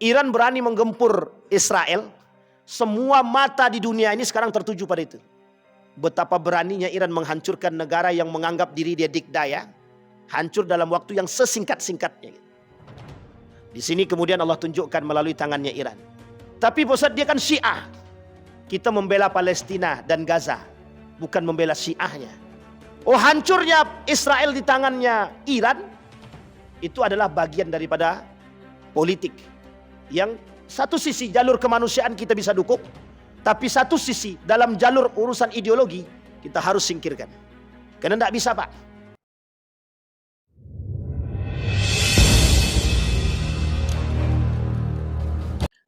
Iran berani menggempur Israel, semua mata di dunia ini sekarang tertuju pada itu. Betapa beraninya Iran menghancurkan negara yang menganggap diri dia dikdaya, hancur dalam waktu yang sesingkat-singkatnya. Di sini kemudian Allah tunjukkan melalui tangannya Iran. Tapi Ustaz, dia kan Syiah. Kita membela Palestina dan Gaza, bukan membela Syiahnya. Oh, hancurnya Israel di tangannya Iran, itu adalah bagian daripada politik. Yang satu sisi jalur kemanusiaan kita bisa dukung, tapi satu sisi dalam jalur urusan ideologi kita harus singkirkan. Karena tidak bisa, Pak.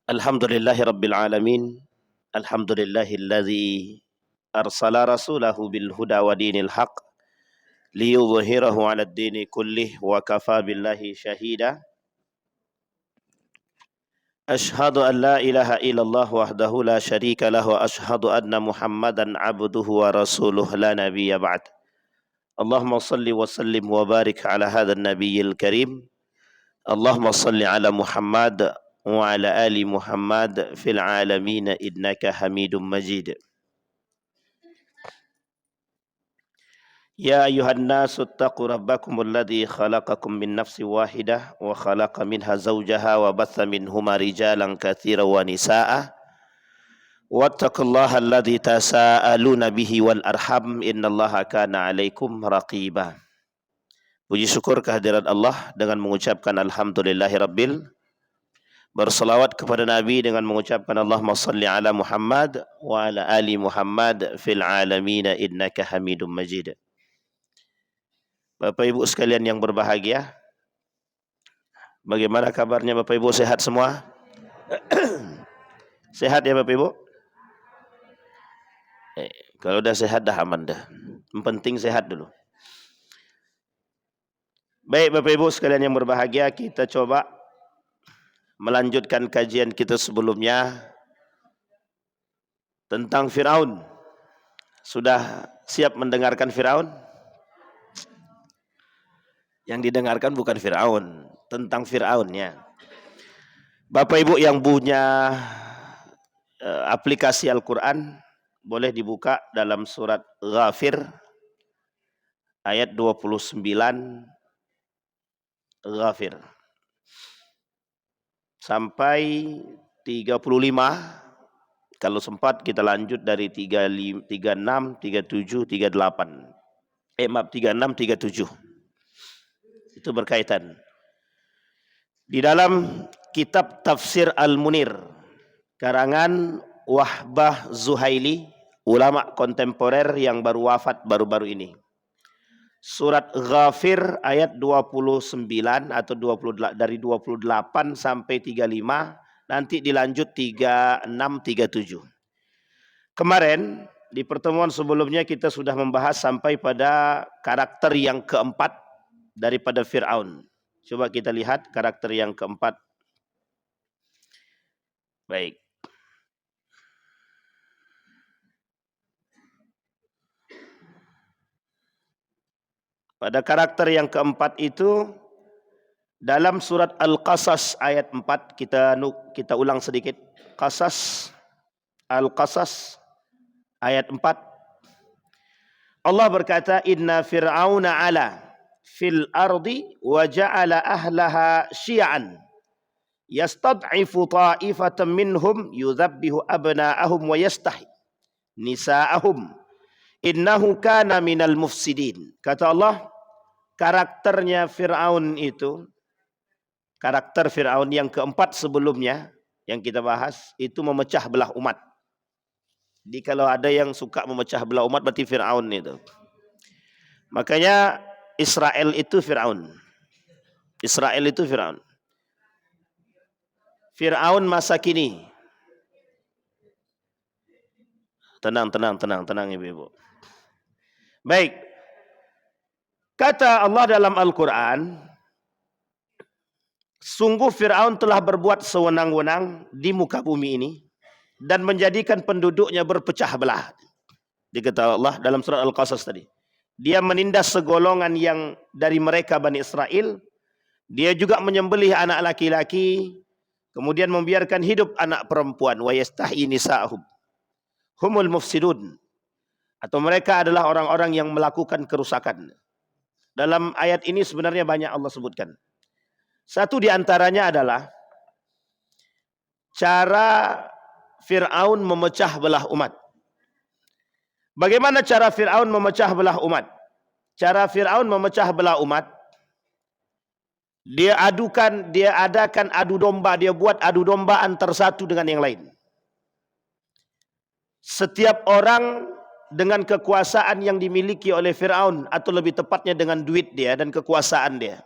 Alhamdulillahi Rabbil Alamin. Alhamdulillahilladzi arsala rasulahu bil huda wa dinil haq liyudhhirahu 'alad dini kullih wa kafa billahi syahida. Ashhadu an la ilaha illallah wahdahu la syarika lahu wa ashhadu anna Muhammadan abduhu wa rasuluh la nabiyya ba'd. Allahumma salli wa sallim wa barik ala hadzal nabiyil karim. Allahumma salli ala Muhammad wa ala ali Muhammad fil alamin innaka Hamidum Majid. Ya ayuhan nasu attaqu rabbakum alladhi khalaqakum min nafsin wahidah wa khalaqa minha zawjaha wa batha minhuma rijalan katsiran wa nisaa wattaqullaha alladhi tasaaluna bihi wal arham innallaha kana 'alaikum raqiba. Puji syukur kehadirat Allah dengan mengucapkan alhamdulillahirabbil, berselawat kepada Nabi dengan mengucapkan Allahumma salli ala Muhammad wa ala ali Muhammad fil alamin innaka Hamidum Majid. Bapak Ibu sekalian yang berbahagia, bagaimana kabarnya Bapak Ibu, sehat semua? Sehat ya Bapak Ibu? Kalau udah sehat dah aman dah. Yang penting sehat dulu. Baik Bapak Ibu sekalian yang berbahagia, kita coba melanjutkan kajian kita sebelumnya tentang Firaun. Sudah siap mendengarkan Firaun? Yang didengarkan bukan Firaun, tentang Firaunnya. Bapak Ibu yang punya aplikasi Al-Quran, boleh dibuka dalam surat Ghafir ayat 29. Ghafir sampai 35. Kalau sempat kita lanjut dari 36, 37, 38. Maaf, 36, 37. Itu berkaitan. Di dalam kitab Tafsir Al-Munir karangan Wahbah Zuhaili, ulama kontemporer yang baru wafat baru-baru ini. Surat Ghafir ayat 29 atau 28, dari 28 sampai 35, nanti dilanjut 36, 37. Kemarin di pertemuan sebelumnya kita sudah membahas sampai pada karakter yang keempat daripada Fir'aun. Coba kita lihat karakter yang keempat. Baik. Pada karakter yang keempat itu dalam surat Al-Qasas ayat 4, kita ulang sedikit. Qasas, Al-Qasas ayat 4. Allah berkata, inna fir'auna ala fil ardi wa ja'ala ahlaha syi'an yastad'ifu ta'ifatan minhum yudhabbihu abna'ahum wa yastahi nisa'ahum innahu kana minal mufsidin. Kata Allah, karakternya Fir'aun itu, karakter Fir'aun yang keempat sebelumnya yang kita bahas, itu memecah belah umat. Jadi kalau ada yang suka memecah belah umat, berarti Fir'aun itu. Makanya Israel itu Fir'aun. Israel itu Fir'aun. Fir'aun masa kini. Tenang Ibu-ibu. Baik. Kata Allah dalam Al-Quran, sungguh Fir'aun telah berbuat sewenang-wenang di muka bumi ini dan menjadikan penduduknya berpecah belah. Dikata Allah dalam surat Al-Qasas tadi. Dia menindas segolongan yang dari mereka Bani Israel. Dia juga menyembelih anak laki-laki Kemudian membiarkan hidup anak perempuan. Wa yastahyi nisa'ahum. Humul mufsidun. Atau mereka adalah orang-orang yang melakukan kerusakan. Dalam ayat ini sebenarnya banyak Allah sebutkan. Satu di antaranya adalah cara Fir'aun memecah belah umat. Bagaimana cara Fir'aun memecah belah umat? Cara Fir'aun memecah belah umat, dia adakan adu domba, dia buat adu domba antar satu dengan yang lain. Setiap orang dengan kekuasaan yang dimiliki oleh Fir'aun, atau lebih tepatnya dengan duit dia dan kekuasaan dia.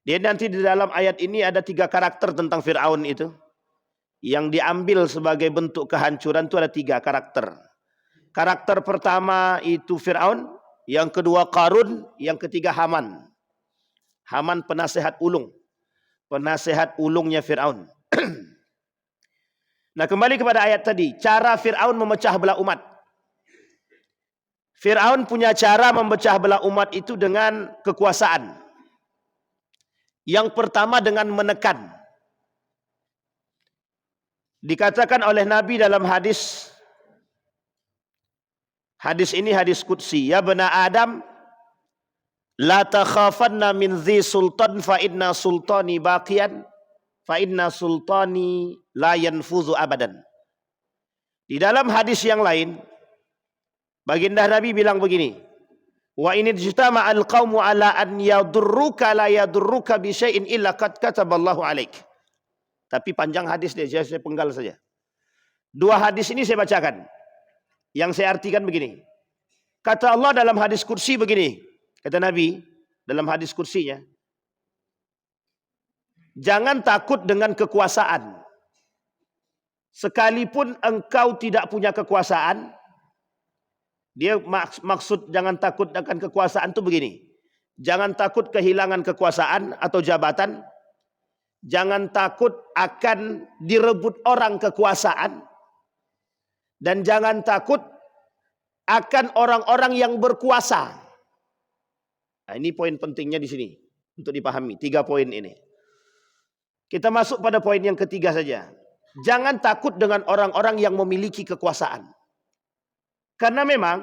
Dia nanti di dalam ayat ini ada 3 karakter tentang Fir'aun itu. Yang diambil sebagai bentuk kehancuran itu ada 3 karakter. Karakter pertama itu Fir'aun, yang kedua Qarun, yang ketiga Haman. Haman penasehat ulung. Penasehat ulungnya Fir'aun. Nah, kembali kepada ayat tadi. Cara Fir'aun memecah belah umat. Fir'aun punya cara memecah belah umat itu dengan kekuasaan. Yang pertama dengan menekan. Dikatakan oleh Nabi dalam hadis ini hadis qudsi. Ya bena Adam, la takhafanna min dhi sultan fa inna sultani baqiyan fa inna sultani la yanfuzu abadan. Di dalam hadis yang lain, baginda Nabi bilang begini, wa in ijtama'al qaumu ala an yadurruka la yadurruka bi syai'in illa qad kataballahu alaik. Tapi panjang hadis dia, saya penggal saja. 2 hadis ini saya bacakan. Yang saya artikan begini. Kata Allah dalam hadis kursi begini. Kata Nabi dalam hadis kursinya. Jangan takut dengan kekuasaan. Sekalipun engkau tidak punya kekuasaan. Dia maksud jangan takut akan kekuasaan itu begini. Jangan takut kehilangan kekuasaan atau jabatan. Jangan takut akan direbut orang kekuasaan. Dan jangan takut akan orang-orang yang berkuasa. Nah, ini poin pentingnya di sini untuk dipahami. 3 poin ini. Kita masuk pada poin yang ketiga saja. Jangan takut dengan orang-orang yang memiliki kekuasaan. Karena memang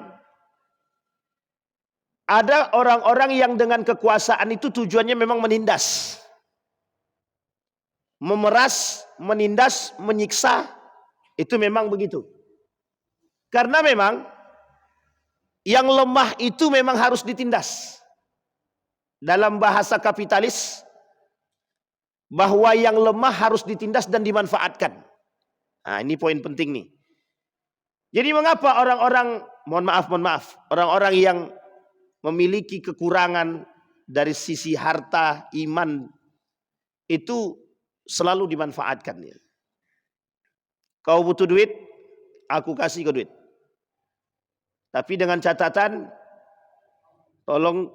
ada orang-orang yang dengan kekuasaan itu tujuannya memang menindas. Memeras, menindas, menyiksa. Itu memang begitu. Karena memang yang lemah itu memang harus ditindas. Dalam bahasa kapitalis, bahwa yang lemah harus ditindas dan dimanfaatkan. Nah, ini poin penting nih. Jadi mengapa orang-orang, mohon maaf, orang-orang yang memiliki kekurangan dari sisi harta, iman, itu selalu dimanfaatkan. Kau butuh duit, aku kasih kau duit. Tapi dengan catatan, tolong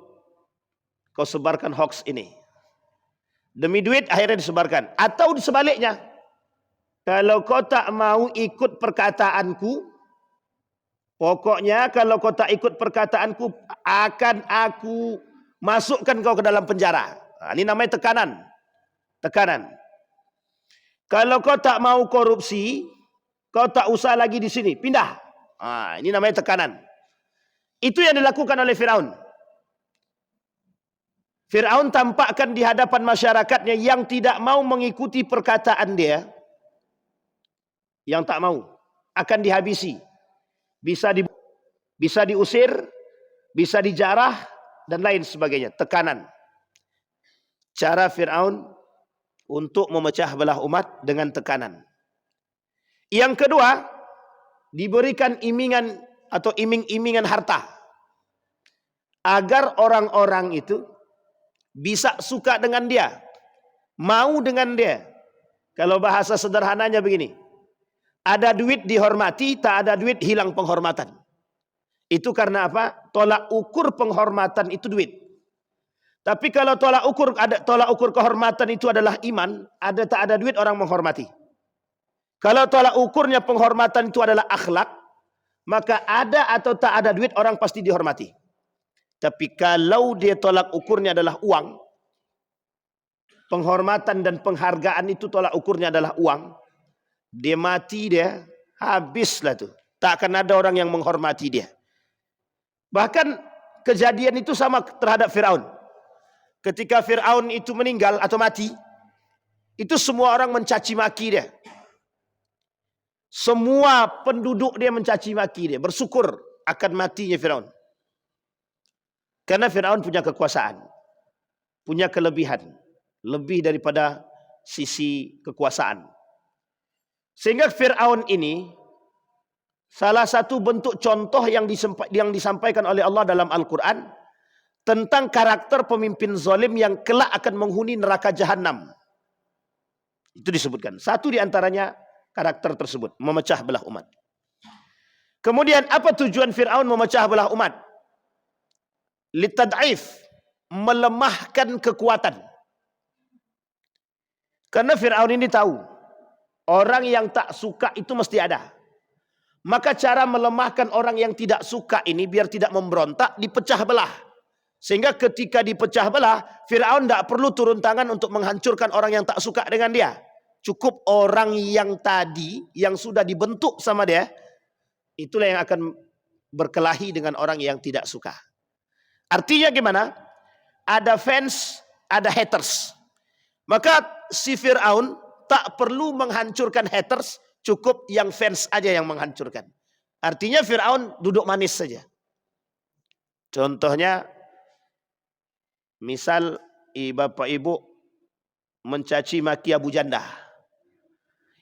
kau sebarkan hoax ini. Demi duit akhirnya disebarkan. Atau sebaliknya, kalau kau tak mau ikut perkataanku, pokoknya kalau kau tak ikut perkataanku, akan aku masukkan kau ke dalam penjara. Nah, ini namanya tekanan. Tekanan. Kalau kau tak mau korupsi, kau tak usah lagi di sini, pindah. Nah, ini namanya tekanan. Itu yang dilakukan oleh Fir'aun. Fir'aun tampakkan di hadapan masyarakatnya yang tidak mau mengikuti perkataan dia, yang tak mau, akan dihabisi. Bisa diusir, bisa dijarah, dan lain sebagainya. Tekanan. Cara Fir'aun untuk memecah belah umat dengan tekanan. Yang kedua, diberikan imingan atau iming-imingan harta. Agar orang-orang itu bisa suka dengan dia. Mau dengan dia. Kalau bahasa sederhananya begini. Ada duit dihormati, tak ada duit hilang penghormatan. Itu karena apa? Tolak ukur penghormatan itu duit. Tapi kalau tolak ukur kehormatan itu adalah iman, ada tak ada duit orang menghormati. Kalau tolak ukurnya penghormatan itu adalah akhlak, maka ada atau tak ada duit orang pasti dihormati. Tapi kalau dia tolak ukurnya adalah uang, penghormatan dan penghargaan itu tolak ukurnya adalah uang, dia mati dia, habislah tuh. Tak akan ada orang yang menghormati dia. Bahkan kejadian itu sama terhadap Firaun. Ketika Firaun itu meninggal atau mati, itu semua orang mencaci maki dia. Semua penduduk dia mencaci maki dia, bersyukur akan matinya Firaun. Karena Firaun punya kekuasaan, punya kelebihan, lebih daripada sisi kekuasaan. Sehingga Firaun ini salah satu bentuk contoh yang disampaikan oleh Allah dalam Al-Quran tentang karakter pemimpin zalim yang kelak akan menghuni neraka jahanam. Itu disebutkan. Satu di antaranya karakter tersebut, memecah belah umat. Kemudian apa tujuan Fir'aun memecah belah umat? Litad'if, melemahkan kekuatan. Karena Fir'aun ini tahu, orang yang tak suka itu mesti ada. Maka cara melemahkan orang yang tidak suka ini biar tidak memberontak, dipecah belah. Sehingga ketika dipecah belah, Fir'aun tidak perlu turun tangan untuk menghancurkan orang yang tak suka dengan dia. Cukup orang yang tadi, yang sudah dibentuk sama dia, itulah yang akan berkelahi dengan orang yang tidak suka. Artinya gimana? Ada fans, ada haters. Maka si Fir'aun tak perlu menghancurkan haters, cukup yang fans aja yang menghancurkan. Artinya Fir'aun duduk manis saja. Contohnya, misal bapak ibu mencaci maki Abu Janda.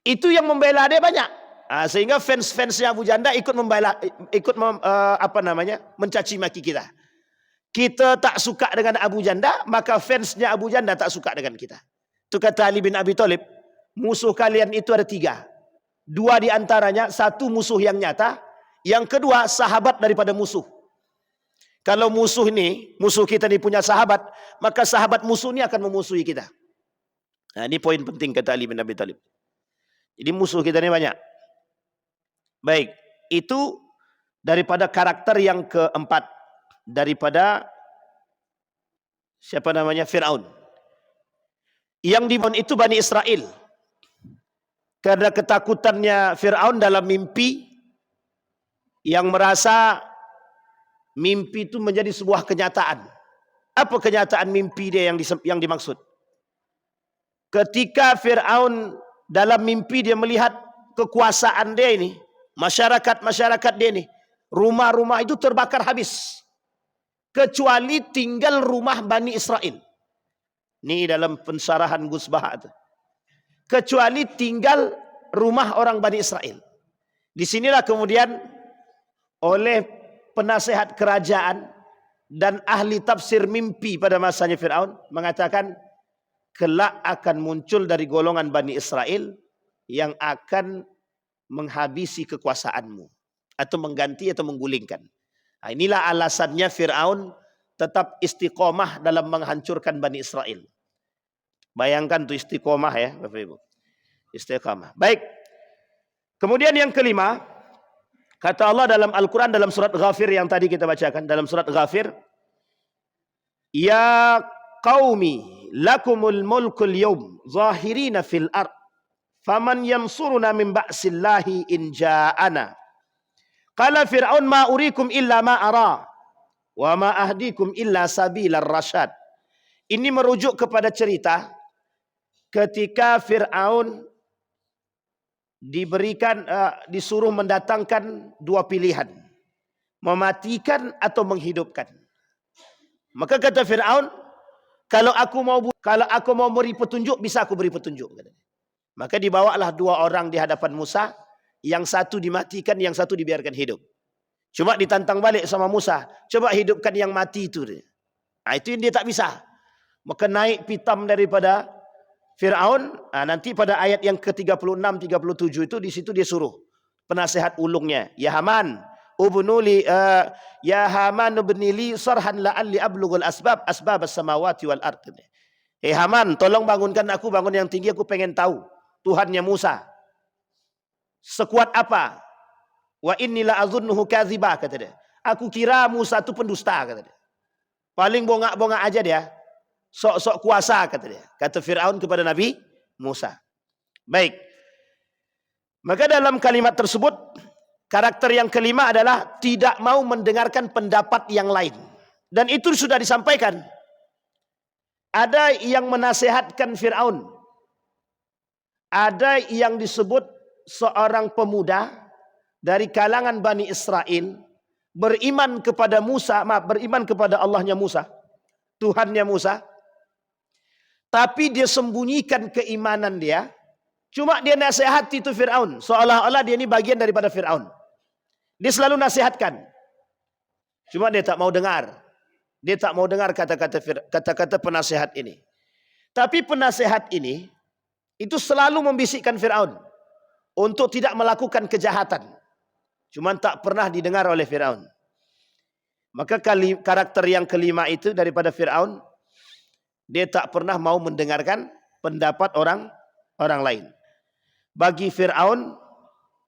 Itu yang membela dia banyak. Sehingga fans-fansnya Abu Janda ikut membela, mencaci maki kita. Kita tak suka dengan Abu Janda, maka fansnya Abu Janda tak suka dengan kita. Itu kata Ali bin Abi Thalib, musuh kalian itu ada 3. 2 di antaranya, 1 musuh yang nyata, yang kedua sahabat daripada musuh. Kalau musuh kita ini punya sahabat, maka sahabat musuh ini akan memusuhi kita. Nah, ini poin penting kata Ali bin Abi Thalib. Jadi musuh kita ini banyak. Baik, itu daripada karakter yang keempat. Daripada Fir'aun. Yang dibangun itu Bani Israel. Karena ketakutannya Fir'aun dalam mimpi, yang merasa mimpi itu menjadi sebuah kenyataan. Apa kenyataan mimpi dia yang dimaksud? Ketika Fir'aun dalam mimpi dia melihat kekuasaan dia ini, masyarakat dia ini, rumah-rumah itu terbakar habis. Kecuali tinggal rumah Bani Israel. Ini dalam pensarahan Gus Baha itu. Kecuali tinggal rumah orang Bani Israel. Disinilah kemudian oleh penasehat kerajaan dan ahli tafsir mimpi pada masanya Fir'aun mengatakan, kelak akan muncul dari golongan Bani Israel yang akan menghabisi kekuasaanmu. Atau mengganti atau menggulingkan. Nah, inilah alasannya Fir'aun tetap istiqomah dalam menghancurkan Bani Israel. Bayangkan tuh istiqomah ya Bapak Ibu. Istiqomah. Baik. Kemudian yang kelima, kata Allah dalam Al-Quran dalam surat Ghafir yang tadi kita bacakan. Dalam surat Ghafir. Ya qaumi lakumul mulkul yawm zahirina fil ard. Faman yansuruna min ba'sillahi in ja'ana. Qala Fir'aun ma urikum illa ma ara. Wa ma ahdikum illa sabilar rasyad. Ini merujuk kepada cerita ketika Fir'aun disuruh mendatangkan 2 pilihan. Mematikan atau menghidupkan. Maka kata Fir'aun, kalau aku mau beri petunjuk, bisa aku beri petunjuk. Maka dibawalah 2 orang di hadapan Musa. Yang satu dimatikan, yang satu dibiarkan hidup. Cuma ditantang balik sama Musa. Coba hidupkan yang mati itu. Nah, itu yang dia tak bisa. Maka naik pitam daripada Fir'aun. Nah, nanti pada ayat yang ke-36-37 itu, di situ dia suruh penasehat ulungnya. Ya Haman, ubnili sarhan la'alli ablughul asbab as-samawati wal ard. Haman, tolong bangunkan aku, bangun yang tinggi, aku pengen tahu Tuhannya Musa sekuat apa? Wa inni la azunnuhu kadziba, kata dia. Aku kira Musa itu pendusta, kata dia. Paling bongak-bongak aja dia. sok-sok kuasa, kata dia. Kata Fir'aun kepada Nabi Musa. Baik. Maka dalam kalimat tersebut, karakter yang kelima adalah tidak mau mendengarkan pendapat yang lain. Dan itu sudah disampaikan. Ada yang menasehatkan Fir'aun. Ada yang disebut seorang pemuda dari kalangan Bani Israel beriman kepada Musa, beriman kepada Allahnya Musa, Tuhannya Musa. Tapi dia sembunyikan keimanan dia. Cuma dia nasihati itu Fir'aun. Seolah-olah dia ini bagian daripada Fir'aun. Dia selalu nasihatkan. Cuma dia tak mau dengar. Dia tak mau dengar kata-kata penasihat ini. Tapi penasihat ini itu selalu membisikkan Fir'aun untuk tidak melakukan kejahatan. Cuma tak pernah didengar oleh Fir'aun. Maka karakter yang kelima itu daripada Fir'aun, dia tak pernah mau mendengarkan pendapat orang lain. Bagi Fir'aun,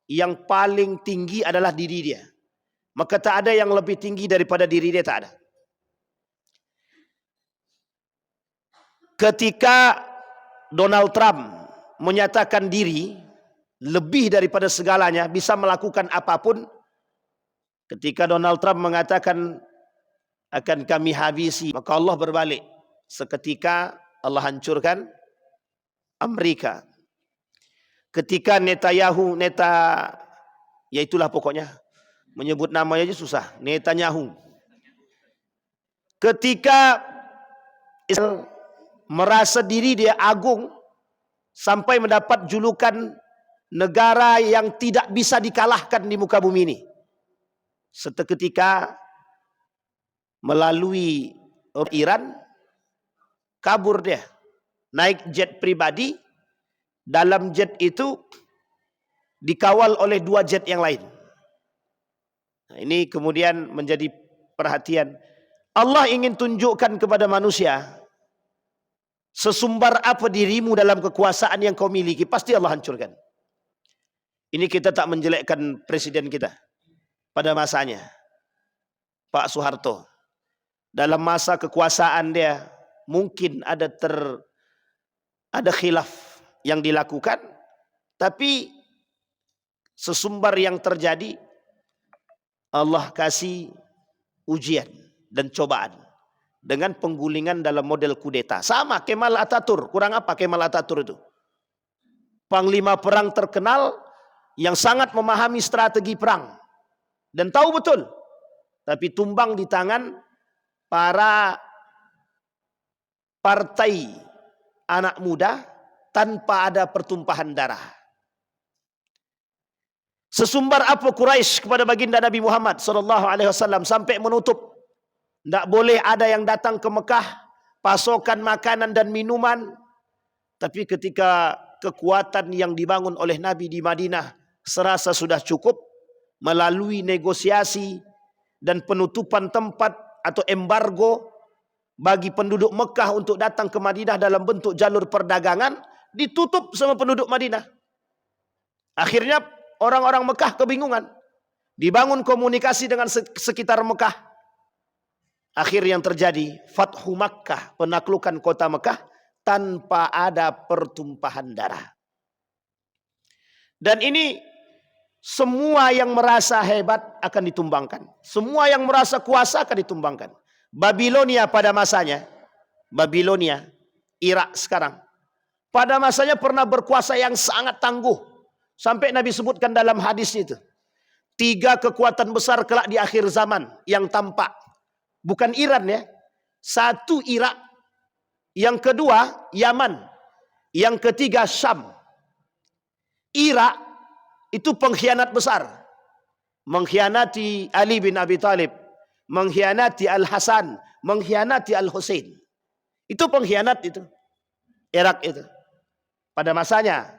yang paling tinggi adalah diri dia. Maka tak ada yang lebih tinggi daripada diri dia, tak ada. Ketika Donald Trump menyatakan diri lebih daripada segalanya, bisa melakukan apapun. Ketika Donald Trump mengatakan akan kami habisi, maka Allah berbalik. Seketika Allah hancurkan Amerika. Ketika Netanyahu, ya itulah pokoknya, menyebut namanya aja susah, Netanyahu. Ketika Israel merasa diri dia agung sampai mendapat julukan negara yang tidak bisa dikalahkan di muka bumi ini, seketika melalui Iran kabur dia, naik jet pribadi. Dalam jet itu dikawal oleh 2 jet yang lain. Nah, ini kemudian menjadi perhatian. Allah ingin tunjukkan kepada manusia, sesumbar apa dirimu dalam kekuasaan yang kau miliki, pasti Allah hancurkan. Ini kita tak menjelekkan presiden kita pada masanya, Pak Soeharto. Dalam masa kekuasaan dia mungkin ada khilaf yang dilakukan, tapi sesumbar yang terjadi, Allah kasih ujian dan cobaan dengan penggulingan dalam model kudeta. Sama Kemal Atatürk. Kurang apa Kemal Atatürk itu? Panglima perang terkenal yang sangat memahami strategi perang dan tahu betul, tapi tumbang di tangan para partai anak muda tanpa ada pertumpahan darah. Sesumbar apa Quraisy kepada baginda Nabi Muhammad SAW sampai menutup, tidak boleh ada yang datang ke Mekah, pasokan makanan dan minuman. Tapi ketika kekuatan yang dibangun oleh Nabi di Madinah serasa sudah cukup, melalui negosiasi dan penutupan tempat atau embargo bagi penduduk Mekah untuk datang ke Madinah dalam bentuk jalur perdagangan, ditutup sama penduduk Madinah. Akhirnya orang-orang Mekah kebingungan. Dibangun komunikasi dengan sekitar Mekah. Akhir yang terjadi, Fathu Makkah, penaklukan kota Mekah tanpa ada pertumpahan darah. Dan ini semua yang merasa hebat akan ditumbangkan. Semua yang merasa kuasa akan ditumbangkan. Babilonia pada masanya, Babilonia, Irak sekarang, pada masanya pernah berkuasa yang sangat tangguh. Sampai Nabi sebutkan dalam hadis itu, 3 kekuatan besar kelak di akhir zaman yang tampak. Bukan Iran ya. 1 Irak, yang kedua Yaman, yang ketiga Syam. Irak itu pengkhianat besar. Mengkhianati Ali bin Abi Thalib, mengkhianati Al-Hasan, mengkhianati Al-Husain. Itu pengkhianat itu. Irak itu pada masanya.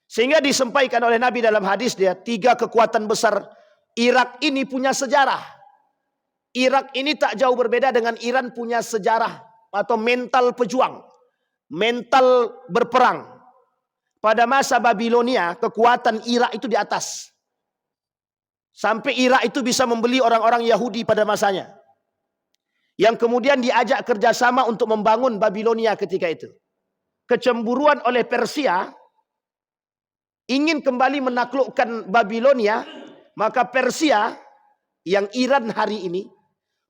Sehingga disampaikan oleh Nabi dalam hadis dia, 3 kekuatan besar Irak ini punya sejarah. Irak ini tak jauh berbeda dengan Iran, punya sejarah atau mental pejuang, mental berperang. Pada masa Babilonia, kekuatan Irak itu di atas. Sampai Irak itu bisa membeli orang-orang Yahudi pada masanya. yang kemudian diajak kerjasama untuk membangun Babilonia ketika itu. Kecemburuan oleh Persia ingin kembali menaklukkan Babilonia, maka Persia yang Iran hari ini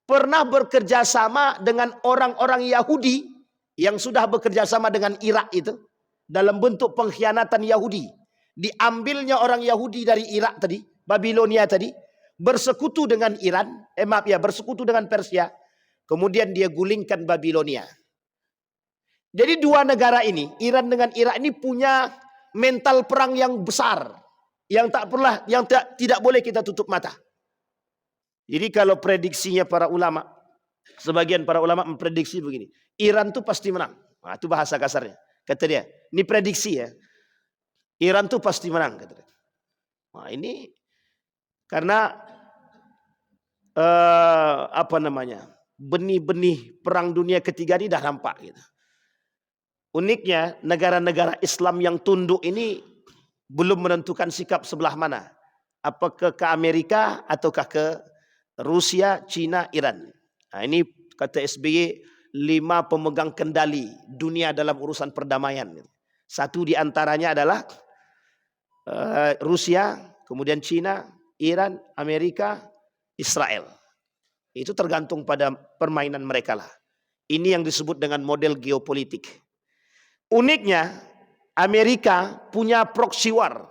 pernah bekerja sama dengan orang-orang Yahudi yang sudah bekerja sama dengan Irak itu dalam bentuk pengkhianatan Yahudi. Diambilnya orang Yahudi dari Irak tadi, Babilonia tadi, bersekutu dengan Iran, bersekutu dengan Persia, kemudian dia gulingkan Babilonia. Jadi dua negara ini, Iran dengan Irak ini punya mental perang yang besar, yang tidak boleh kita tutup mata. Jadi kalau prediksinya para ulama, sebagian para ulama memprediksi begini, Iran tuh pasti menang. Nah, itu bahasa kasarnya. Kata dia, ini prediksi ya. Iran tuh pasti menang. Kata dia. Nah, ini karena benih-benih perang dunia ketiga ini dah nampak gitu. Uniknya negara-negara Islam yang tunduk ini belum menentukan sikap sebelah mana. Apakah ke Amerika ataukah ke Rusia, Cina, Iran. Nah, ini kata SBY 5 pemegang kendali dunia dalam urusan perdamaian. Satu di antaranya adalah Rusia, kemudian Cina, Iran, Amerika, Israel. Itu tergantung pada permainan mereka lah. Ini yang disebut dengan model geopolitik. Uniknya Amerika punya proxy war.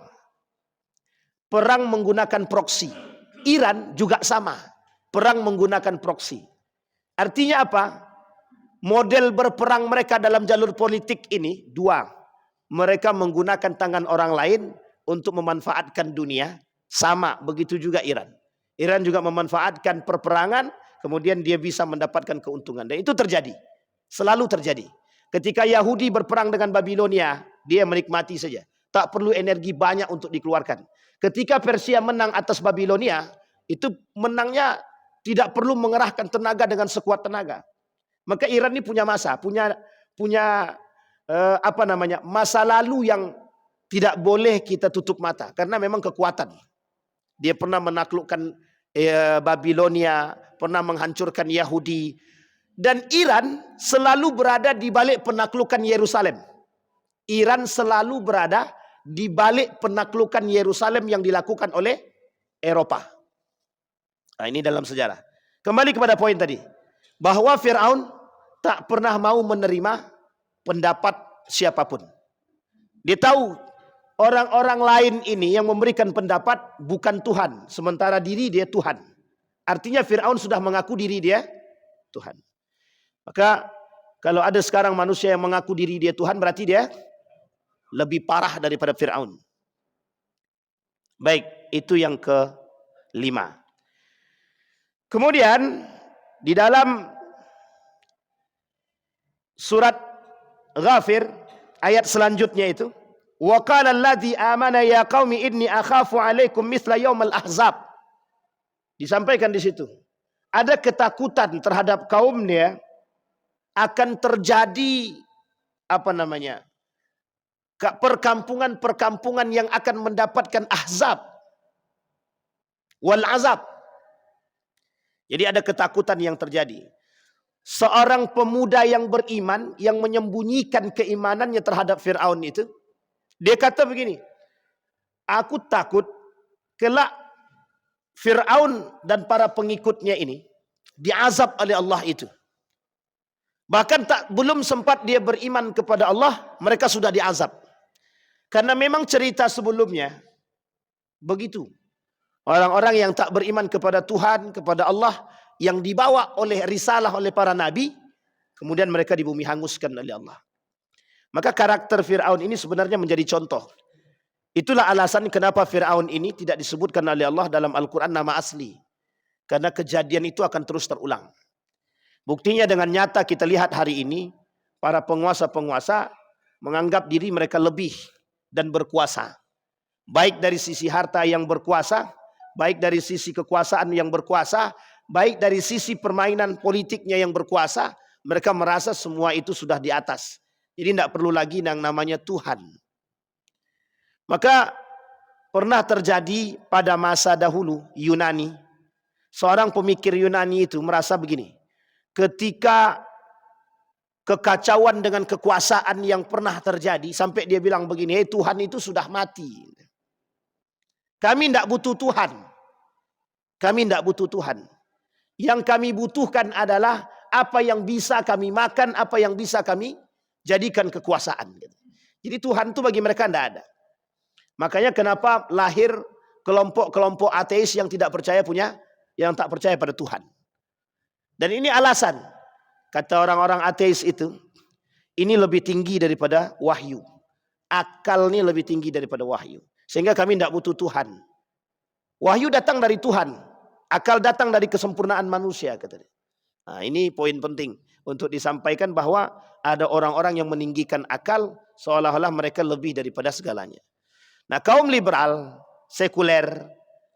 Perang menggunakan proxy. Iran juga sama. Perang menggunakan proxy. Artinya apa? Model berperang mereka dalam jalur politik ini dua. Mereka menggunakan tangan orang lain untuk memanfaatkan dunia. Sama, begitu juga Iran. Iran juga memanfaatkan perperangan, kemudian dia bisa mendapatkan keuntungan. Dan itu terjadi. Selalu terjadi. Ketika Yahudi berperang dengan Babilonia, dia menikmati saja. Tak perlu energi banyak untuk dikeluarkan. Ketika Persia menang atas Babilonia, itu menangnya tidak perlu mengerahkan tenaga dengan sekuat tenaga. Maka Iran ini punya masa lalu yang tidak boleh kita tutup mata karena memang kekuatan. Dia pernah menaklukkan Babilonia, pernah menghancurkan Yahudi, dan Iran selalu berada di balik penaklukan Yerusalem. Iran selalu berada di balik penaklukan Yerusalem yang dilakukan oleh Eropa. Nah, ini dalam sejarah. Kembali kepada poin tadi, bahwa Fir'aun tak pernah mau menerima pendapat siapapun. Dia tahu orang-orang lain ini yang memberikan pendapat bukan Tuhan, sementara diri dia Tuhan. Artinya Fir'aun sudah mengaku diri dia Tuhan. Maka kalau ada sekarang manusia yang mengaku diri dia Tuhan, berarti dia lebih parah daripada Fir'aun. Baik, itu yang ke-5. Kemudian di dalam surat Ghafir ayat selanjutnya itu, wa qala alladzi amana ya qaumi inni akhafu alaikum mithla yaumal ahzab. Disampaikan di situ, ada ketakutan terhadap kaumnya akan terjadi perkampungan-perkampungan yang akan mendapatkan ahzab wal azab. Jadi ada ketakutan yang terjadi. Seorang pemuda yang beriman yang menyembunyikan keimanannya terhadap Fir'aun itu, dia kata begini, aku takut kelak Fir'aun dan para pengikutnya ini diazab oleh Allah itu. Bahkan belum sempat dia beriman kepada Allah, mereka sudah diazab. Karena memang cerita sebelumnya begitu. Orang-orang yang tak beriman kepada Tuhan, kepada Allah, yang dibawa oleh risalah oleh para nabi, kemudian mereka di bumi hanguskan oleh Allah. Maka karakter Fir'aun ini sebenarnya menjadi contoh. Itulah alasan kenapa Fir'aun ini tidak disebutkan oleh Allah dalam Al-Quran nama asli. Karena kejadian itu akan terus terulang. Buktinya dengan nyata kita lihat hari ini, para penguasa-penguasa menganggap diri mereka lebih dan berkuasa. Baik dari sisi harta yang berkuasa, baik dari sisi kekuasaan yang berkuasa, baik dari sisi permainan politiknya yang berkuasa, mereka merasa semua itu sudah di atas. Jadi tidak perlu lagi yang namanya Tuhan. Maka pernah terjadi pada masa dahulu Yunani, seorang pemikir Yunani itu merasa begini, ketika kekacauan dengan kekuasaan yang pernah terjadi, sampai dia bilang begini, "Hei, Tuhan itu sudah mati. Kami tidak butuh Tuhan. Kami tidak butuh Tuhan. Yang kami butuhkan adalah apa yang bisa kami makan, apa yang bisa kami jadikan kekuasaan." Jadi Tuhan itu bagi mereka tidak ada. Makanya kenapa lahir kelompok-kelompok ateis yang tidak percaya yang tak percaya pada Tuhan. Dan ini alasan, kata orang-orang ateis itu, ini lebih tinggi daripada wahyu. Akal ini lebih tinggi daripada wahyu. Sehingga kami tidak butuh Tuhan. Wahyu datang dari Tuhan. Akal datang dari kesempurnaan manusia, kata dia. Nah, ini poin penting untuk disampaikan, bahwa ada orang-orang yang meninggikan akal seolah-olah mereka lebih daripada segalanya. Nah, kaum liberal, sekuler,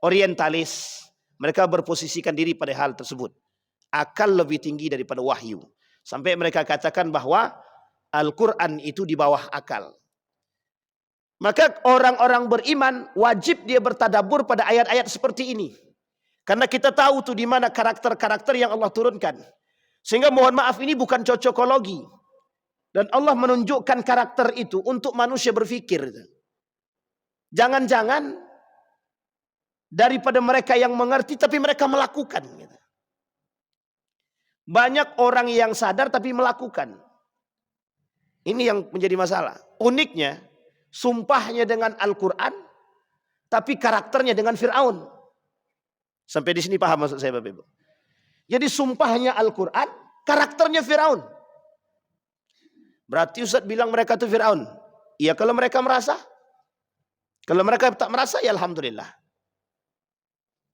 orientalis, mereka berposisikan diri pada hal tersebut. Akal lebih tinggi daripada wahyu. Sampai mereka katakan bahwa Al-Quran itu di bawah akal. Maka orang-orang beriman wajib dia bertadabbur pada ayat-ayat seperti ini. Karena kita tahu tuh di mana karakter-karakter yang Allah turunkan. Sehingga mohon maaf, ini bukan cocokologi. Dan Allah menunjukkan karakter itu untuk manusia berpikir. Jangan-jangan daripada mereka yang mengerti tapi mereka melakukan. Banyak orang yang sadar tapi melakukan. Ini yang menjadi masalah. Uniknya, sumpahnya dengan Al-Quran, tapi karakternya dengan Fir'aun. Sampai di sini paham maksud saya, Bapak Ibu? Jadi sumpahnya Al-Quran, karakternya Fir'aun. Berarti Ustaz bilang mereka itu Fir'aun. Iya, kalau mereka merasa. Kalau mereka tak merasa, ya Alhamdulillah.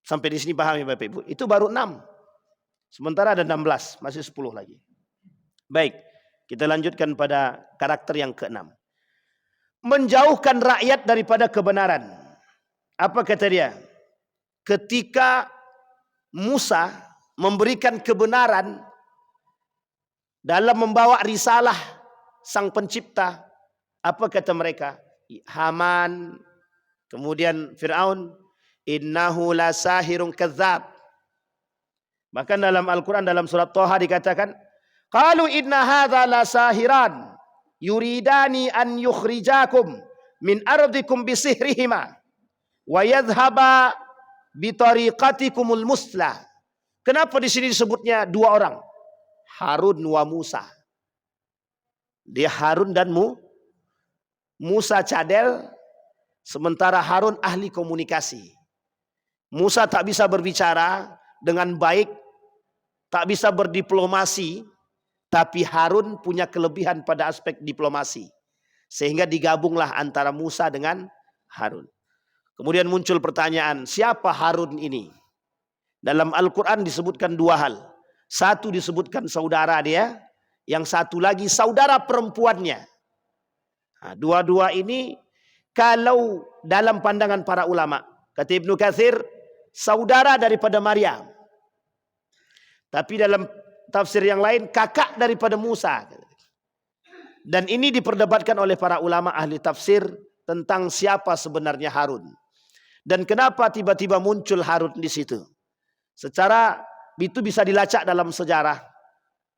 Sampai di sini paham ya Bapak Ibu? Itu baru 6. Sementara ada 16, masih 10 lagi. Baik, kita lanjutkan pada karakter yang ke-6. Menjauhkan rakyat daripada kebenaran. Apa kata dia? Ketika Musa memberikan kebenaran dalam membawa risalah sang pencipta, apa kata mereka? Haman, kemudian Fir'aun, innahu lasahirun kadzab. Bahkan dalam Al-Quran dalam surat Thaha dikatakan, qalu inna hadza lasahiran yuridani an yukhrijakum min ardikum bisihrihima wa yadhhaba bitariqatikumul muslah. Kenapa di sini disebutnya dua orang? Harun wa Musa. Dia Harun dan Musa cadel, sementara Harun ahli komunikasi. Musa tak bisa berbicara dengan baik, tak bisa berdiplomasi, tapi Harun punya kelebihan pada aspek diplomasi. Sehingga digabunglah antara Musa dengan Harun. Kemudian muncul pertanyaan, siapa Harun ini? Dalam Al-Quran disebutkan dua hal. Satu disebutkan saudara dia, yang satu lagi saudara perempuannya. Nah, dua-dua ini kalau dalam pandangan para ulama, kata Ibnu Katsir, saudara daripada Maryam. Tapi dalam tafsir yang lain, kakak daripada Musa. Dan ini diperdebatkan oleh para ulama ahli tafsir tentang siapa sebenarnya Harun. Dan kenapa tiba-tiba muncul Harun di situ. Secara itu bisa dilacak dalam sejarah.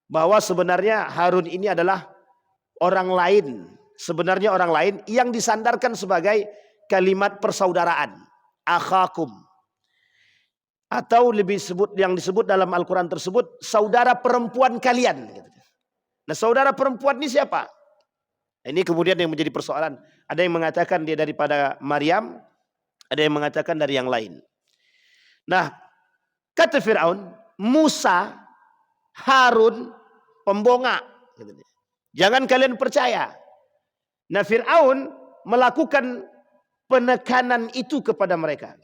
Bahwa sebenarnya Harun ini adalah orang lain. Sebenarnya orang lain yang disandarkan sebagai kalimat persaudaraan. Akhakum. Atau lebih yang disebut dalam Al-Quran tersebut, saudara perempuan kalian. Nah, saudara perempuan ini siapa? Ini kemudian yang menjadi persoalan. Ada yang mengatakan dia daripada Maryam, ada yang mengatakan dari yang lain. Nah, kata Fir'aun, Musa, Harun, pembongak. Jangan kalian percaya. Nah, Fir'aun melakukan penekanan itu kepada mereka.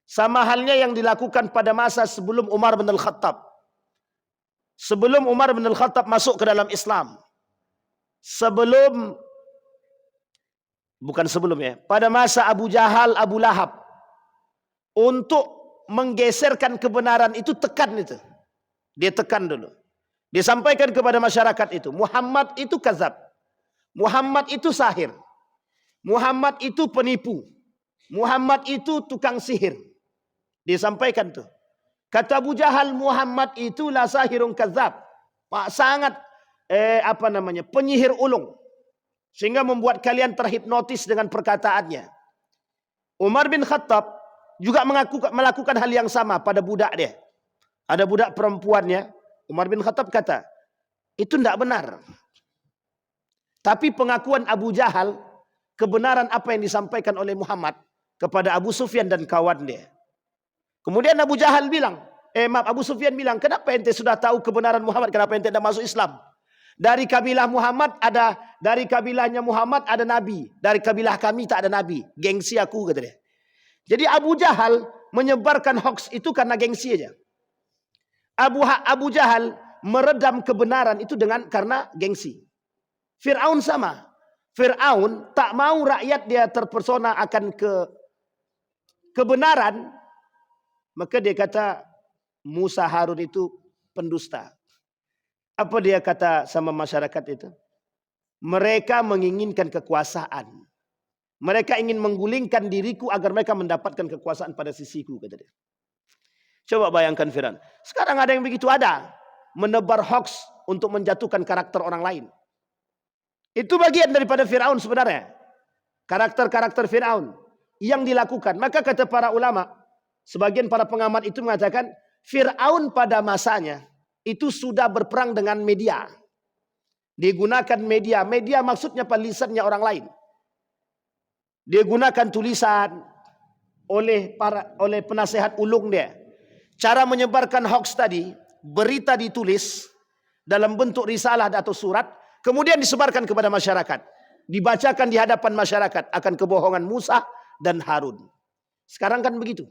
Sama halnya yang dilakukan pada masa sebelum Umar bin Al-Khattab. Sebelum Umar bin Al-Khattab masuk ke dalam Islam. Pada masa Abu Jahal, Abu Lahab. Untuk menggeserkan kebenaran itu, tekan itu. Dia tekan dulu. Dia sampaikan kepada masyarakat itu. Muhammad itu kadzab. Muhammad itu sahir. Muhammad itu penipu. Muhammad itu tukang sihir. Disampaikan tuh. Kata Abu Jahal, Muhammad itu la sahirun kadzab. Pak sangat penyihir ulung, sehingga membuat kalian terhipnotis dengan perkataannya. Umar bin Khattab juga melakukan hal yang sama pada budak dia. Ada budak perempuannya. Umar bin Khattab kata, itu tidak benar. Tapi pengakuan Abu Jahal, kebenaran apa yang disampaikan oleh Muhammad kepada Abu Sufyan dan kawan dia. Kemudian Abu Jahal bilang, Abu Sufyan bilang, kenapa ente sudah tahu kebenaran Muhammad, kenapa ente tidak masuk Islam? Dari kabilah Muhammad ada, dari kabilahnya Muhammad ada nabi, dari kabilah kami tak ada nabi. Gengsi aku, kata dia. Jadi Abu Jahal menyebarkan hoax itu karena gengsi aja. Abu Jahal meredam kebenaran itu karena gengsi. Fir'aun sama. Fir'aun tak mau rakyat dia terpesona akan kebenaran, maka dia kata Musa Harun itu pendusta. Apa dia kata sama masyarakat itu? Mereka menginginkan kekuasaan. Mereka ingin menggulingkan diriku agar mereka mendapatkan kekuasaan pada sisiku, kata dia. Coba bayangkan Fir'aun. Sekarang ada yang begitu ada. Menebar hoax untuk menjatuhkan karakter orang lain. Itu bagian daripada Fir'aun sebenarnya. Karakter-karakter Fir'aun yang dilakukan. Maka kata para ulama, sebagian para pengamat itu mengatakan, Fir'aun pada masanya itu sudah berperang dengan media. Digunakan media. Media maksudnya lisannya orang lain. Dia gunakan tulisan oleh penasehat ulung dia. Cara menyebarkan hoax tadi, berita ditulis dalam bentuk risalah atau surat, kemudian disebarkan kepada masyarakat. Dibacakan di hadapan masyarakat akan kebohongan Musa dan Harun. Sekarang kan begitu.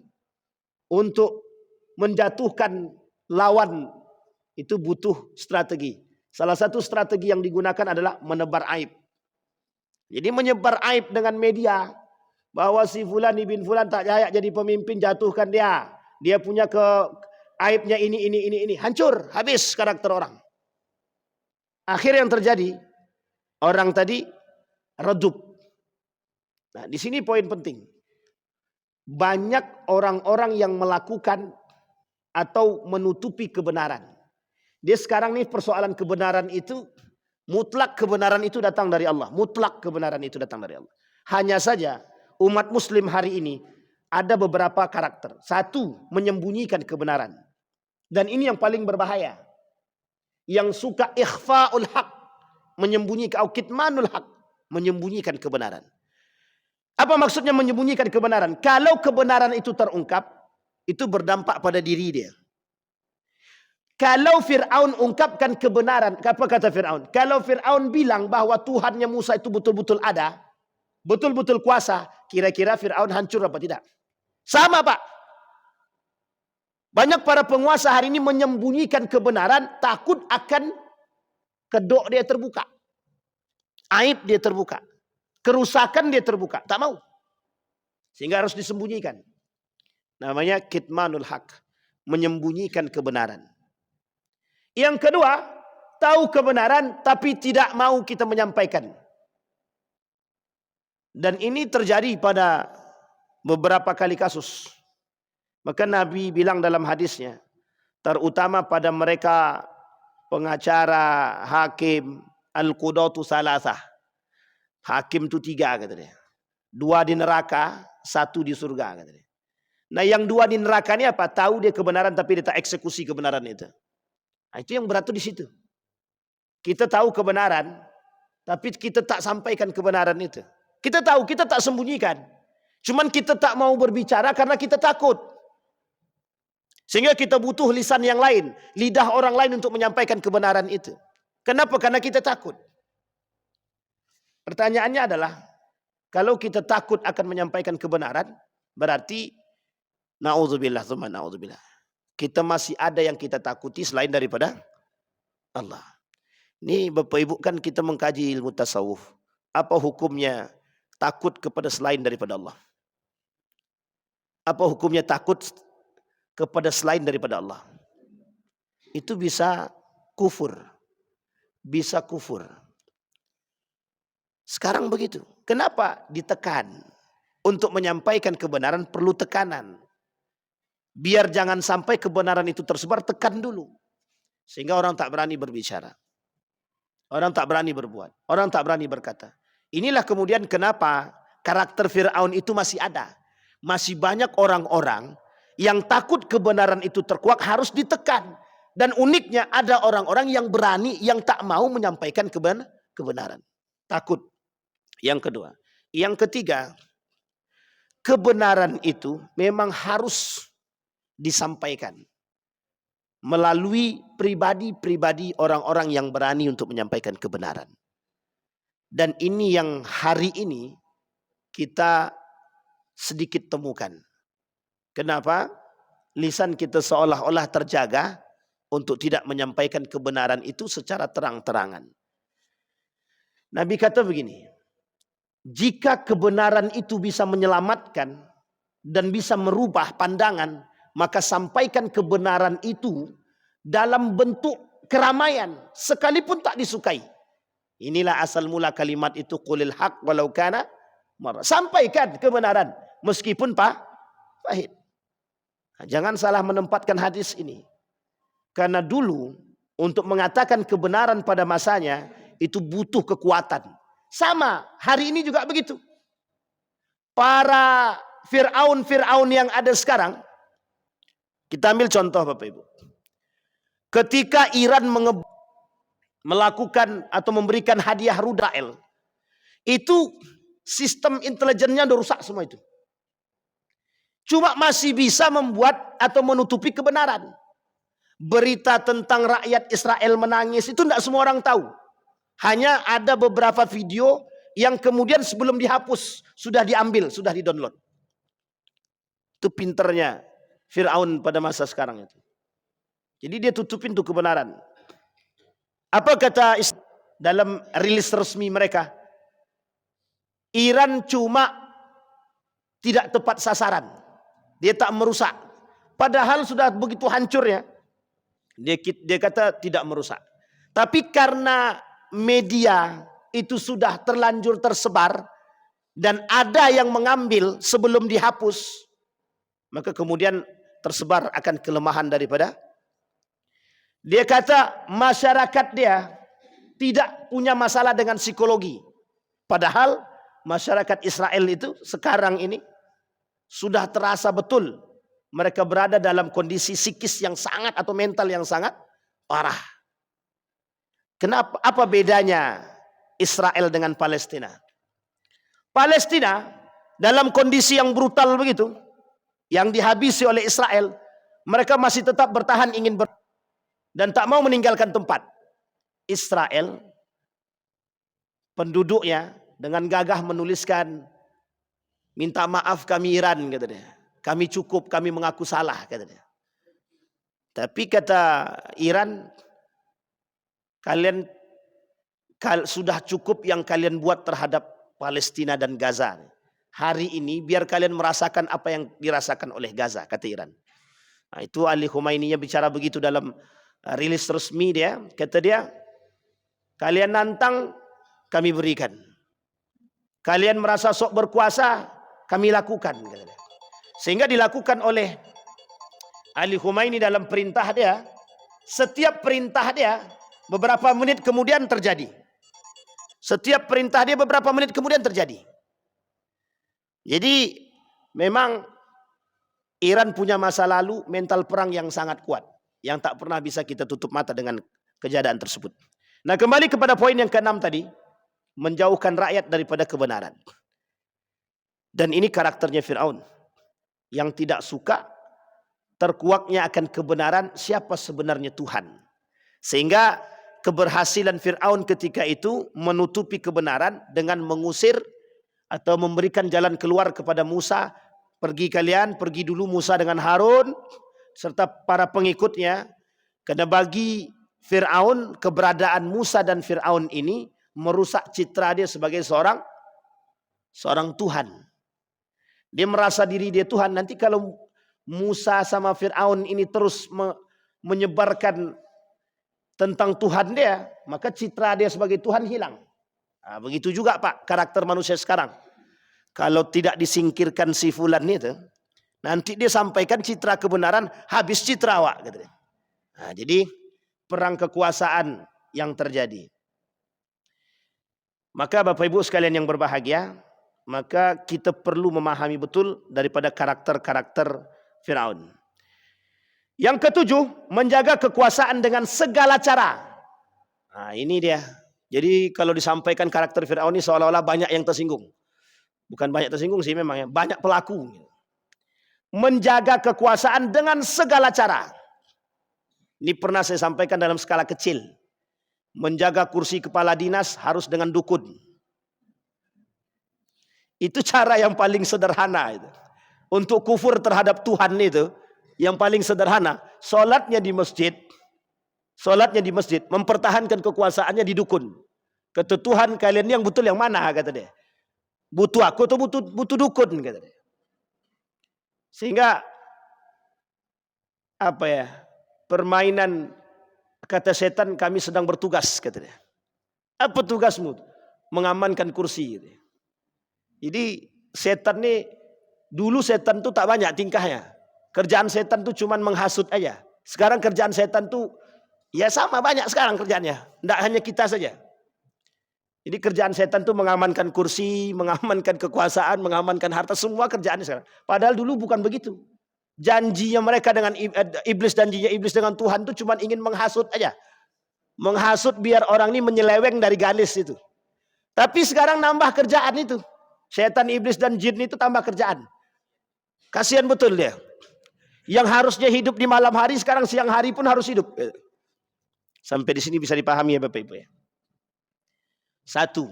Untuk menjatuhkan lawan itu butuh strategi. Salah satu strategi yang digunakan adalah menebar aib. Jadi menyebar aib dengan media. Bahwa si Fulan bin Fulan tak layak jadi pemimpin, jatuhkan dia. Dia punya aibnya ini. Hancur, habis karakter orang. Akhir yang terjadi, orang tadi redup. Nah, di sini poin penting. Banyak orang-orang yang melakukan atau menutupi kebenaran. Dia sekarang nih persoalan kebenaran itu, mutlak kebenaran itu datang dari Allah. Mutlak kebenaran itu datang dari Allah. Hanya saja umat muslim hari ini ada beberapa karakter. Satu, menyembunyikan kebenaran. Dan ini yang paling berbahaya. Yang suka ikhfa'ul haq, menyembunyikan, kitmanul haq, menyembunyikan kebenaran. Apa maksudnya menyembunyikan kebenaran? Kalau kebenaran itu terungkap, itu berdampak pada diri dia. Kalau Fir'aun ungkapkan kebenaran, apa kata Fir'aun? Kalau Fir'aun bilang bahwa Tuhannya Musa itu betul-betul ada, betul-betul kuasa, kira-kira Fir'aun hancur apa tidak? Sama, Pak. Banyak para penguasa hari ini menyembunyikan kebenaran, takut akan kedok dia terbuka. Aib dia terbuka. Kerusakan dia terbuka. Tak mau. Sehingga harus disembunyikan. Namanya kitmanul haq. Menyembunyikan kebenaran. Yang kedua, tahu kebenaran tapi tidak mau kita menyampaikan. Dan ini terjadi pada beberapa kali kasus. Maka Nabi bilang dalam hadisnya, terutama pada mereka pengacara, hakim, al-qudatu salasah. Hakim itu 3 kata dia. 2 di neraka, 1 di surga kata dia. Nah yang 2 di neraka ini apa? Tahu dia kebenaran tapi dia tak eksekusi kebenaran itu. Nah, itu yang berat tuh di situ. Kita tahu kebenaran, tapi kita tak sampaikan kebenaran itu. Kita tahu, kita tak sembunyikan. Cuman kita tak mau berbicara karena kita takut. Sehingga kita butuh lisan yang lain, lidah orang lain untuk menyampaikan kebenaran itu. Kenapa? Karena kita takut. Pertanyaannya adalah, kalau kita takut akan menyampaikan kebenaran, berarti na'udzubillah, tsumma na'udzubillah. Kita masih ada yang kita takuti selain daripada Allah. Ini Bapak Ibu kan kita mengkaji ilmu tasawuf. Apa hukumnya takut kepada selain daripada Allah? Apa hukumnya takut kepada selain daripada Allah? Itu bisa kufur. Bisa kufur. Sekarang begitu. Kenapa ditekan? Untuk menyampaikan kebenaran perlu tekanan. Biar jangan sampai kebenaran itu tersebar, tekan dulu. Sehingga orang tak berani berbicara. Orang tak berani berbuat. Orang tak berani berkata. Inilah kemudian kenapa karakter Fir'aun itu masih ada. Masih banyak orang-orang yang takut kebenaran itu terkuak harus ditekan. Dan uniknya ada orang-orang yang berani yang tak mau menyampaikan kebenaran. Takut. Yang kedua. Yang ketiga, kebenaran itu memang harus disampaikan melalui pribadi-pribadi orang-orang yang berani untuk menyampaikan kebenaran. Dan ini yang hari ini kita sedikit temukan. Kenapa? Lisan kita seolah-olah terjaga untuk tidak menyampaikan kebenaran itu secara terang-terangan. Nabi kata begini, jika kebenaran itu bisa menyelamatkan dan bisa merubah pandangan, maka sampaikan kebenaran itu dalam bentuk keramaian, sekalipun tak disukai. Inilah asal mula kalimat itu, qulil haq walau kana marra. Sampaikan kebenaran meskipun pahit. Jangan salah menempatkan hadis ini. Karena dulu untuk mengatakan kebenaran pada masanya itu butuh kekuatan. Sama, hari ini juga begitu. Para Fir'aun yang ada sekarang, kita ambil contoh Bapak Ibu. Ketika Iran melakukan atau memberikan hadiah Rudael, itu sistem intelijennya udah rusak semua itu. Cuma masih bisa membuat atau menutupi kebenaran. Berita tentang rakyat Israel menangis itu tidak semua orang tahu. Hanya ada beberapa video yang kemudian sebelum dihapus sudah diambil, sudah didownload. Itu pinternya Fir'aun pada masa sekarang itu. Jadi dia tutupin tuh kebenaran. Apa kata dalam rilis resmi mereka? Iran cuma tidak tepat sasaran. Dia tak merusak. Padahal sudah begitu hancurnya. Dia kata tidak merusak. Tapi karena media itu sudah terlanjur tersebar dan ada yang mengambil sebelum dihapus, maka kemudian tersebar akan kelemahan daripada. Dia kata masyarakat dia tidak punya masalah dengan psikologi. Padahal masyarakat Israel itu sekarang ini sudah terasa betul mereka berada dalam kondisi psikis yang sangat atau mental yang sangat parah. Kenapa? Apa bedanya Israel dengan Palestina? Palestina dalam kondisi yang brutal begitu, yang dihabisi oleh Israel, mereka masih tetap bertahan ingin dan tak mau meninggalkan tempat. Israel, penduduknya dengan gagah menuliskan, minta maaf kami Iran, kata dia. Kami cukup, kami mengaku salah, kata dia. Tapi kata Iran, kalian sudah cukup yang kalian buat terhadap Palestina dan Gaza. Hari ini biar kalian merasakan apa yang dirasakan oleh Gaza, kata Iran. Nah, itu Ali Khomeini bicara begitu dalam rilis resmi dia. Kata dia, kalian nantang, kami berikan. Kalian merasa sok berkuasa, kami lakukan. Kata dia. Sehingga dilakukan oleh Ali Khomeini dalam perintah dia. Setiap perintah dia beberapa menit kemudian terjadi. Setiap perintah dia beberapa menit kemudian terjadi. Jadi memang Iran punya masa lalu mental perang yang sangat kuat. Yang tak pernah bisa kita tutup mata dengan kejadian tersebut. Nah, kembali kepada poin yang ke-6 tadi. Menjauhkan rakyat daripada kebenaran. Dan ini karakternya Fir'aun. Yang tidak suka terkuaknya akan kebenaran siapa sebenarnya Tuhan. Sehingga keberhasilan Fir'aun ketika itu menutupi kebenaran dengan mengusir atau memberikan jalan keluar kepada Musa. Pergi kalian, pergi dulu Musa dengan Harun serta para pengikutnya. Karena bagi Fir'aun keberadaan Musa dan Fir'aun ini merusak citra dia sebagai seorang Tuhan. Dia merasa diri dia Tuhan. Nanti kalau Musa sama Fir'aun ini terus menyebarkan tentang Tuhan dia, maka citra dia sebagai Tuhan hilang. Nah, begitu juga Pak karakter manusia sekarang. Kalau tidak disingkirkan si fulan itu, nanti dia sampaikan citra kebenaran, habis citra awak. Gitu. Nah, jadi perang kekuasaan yang terjadi. Maka Bapak Ibu sekalian yang berbahagia, maka kita perlu memahami betul daripada karakter-karakter Firaun. Yang ketujuh, menjaga kekuasaan dengan segala cara. Nah, ini dia. Jadi kalau disampaikan karakter Firaun ini seolah-olah banyak yang tersinggung. Bukan banyak tersinggung sih memang ya, banyak pelaku. Menjaga kekuasaan dengan segala cara. Ini pernah saya sampaikan dalam skala kecil. Menjaga kursi kepala dinas harus dengan dukun. Itu cara yang paling sederhana itu. Untuk kufur terhadap Tuhan itu, yang paling sederhana, sholatnya di masjid, mempertahankan kekuasaannya di dukun. Kata Tuhan, kalian yang betul yang mana, kata dia. Butuh aku atau butuh dukun, kata dia. Sehingga apa ya? Permainan, kata setan, kami sedang bertugas, kata dia. Apa tugasmu? Mengamankan kursi. Gitu. Jadi setan nih, dulu setan tuh tak banyak tingkahnya. Kerjaan setan tuh cuman menghasut aja. Sekarang kerjaan setan tuh ya sama banyak sekarang kerjaannya. Tidak hanya kita saja. Jadi kerjaan setan tuh mengamankan kursi, mengamankan kekuasaan, mengamankan harta, semua kerjaannya sekarang. Padahal dulu bukan begitu. Janjinya mereka dengan iblis, janjinya iblis dengan Tuhan tuh cuman ingin menghasut aja. Menghasut biar orang ini menyeleweng dari garis itu. Tapi sekarang nambah kerjaan itu. Setan, iblis dan jin itu tambah kerjaan. Kasihan betul dia. Yang harusnya hidup di malam hari, sekarang siang hari pun harus hidup. Sampai di sini bisa dipahami ya Bapak Ibu ya. Satu.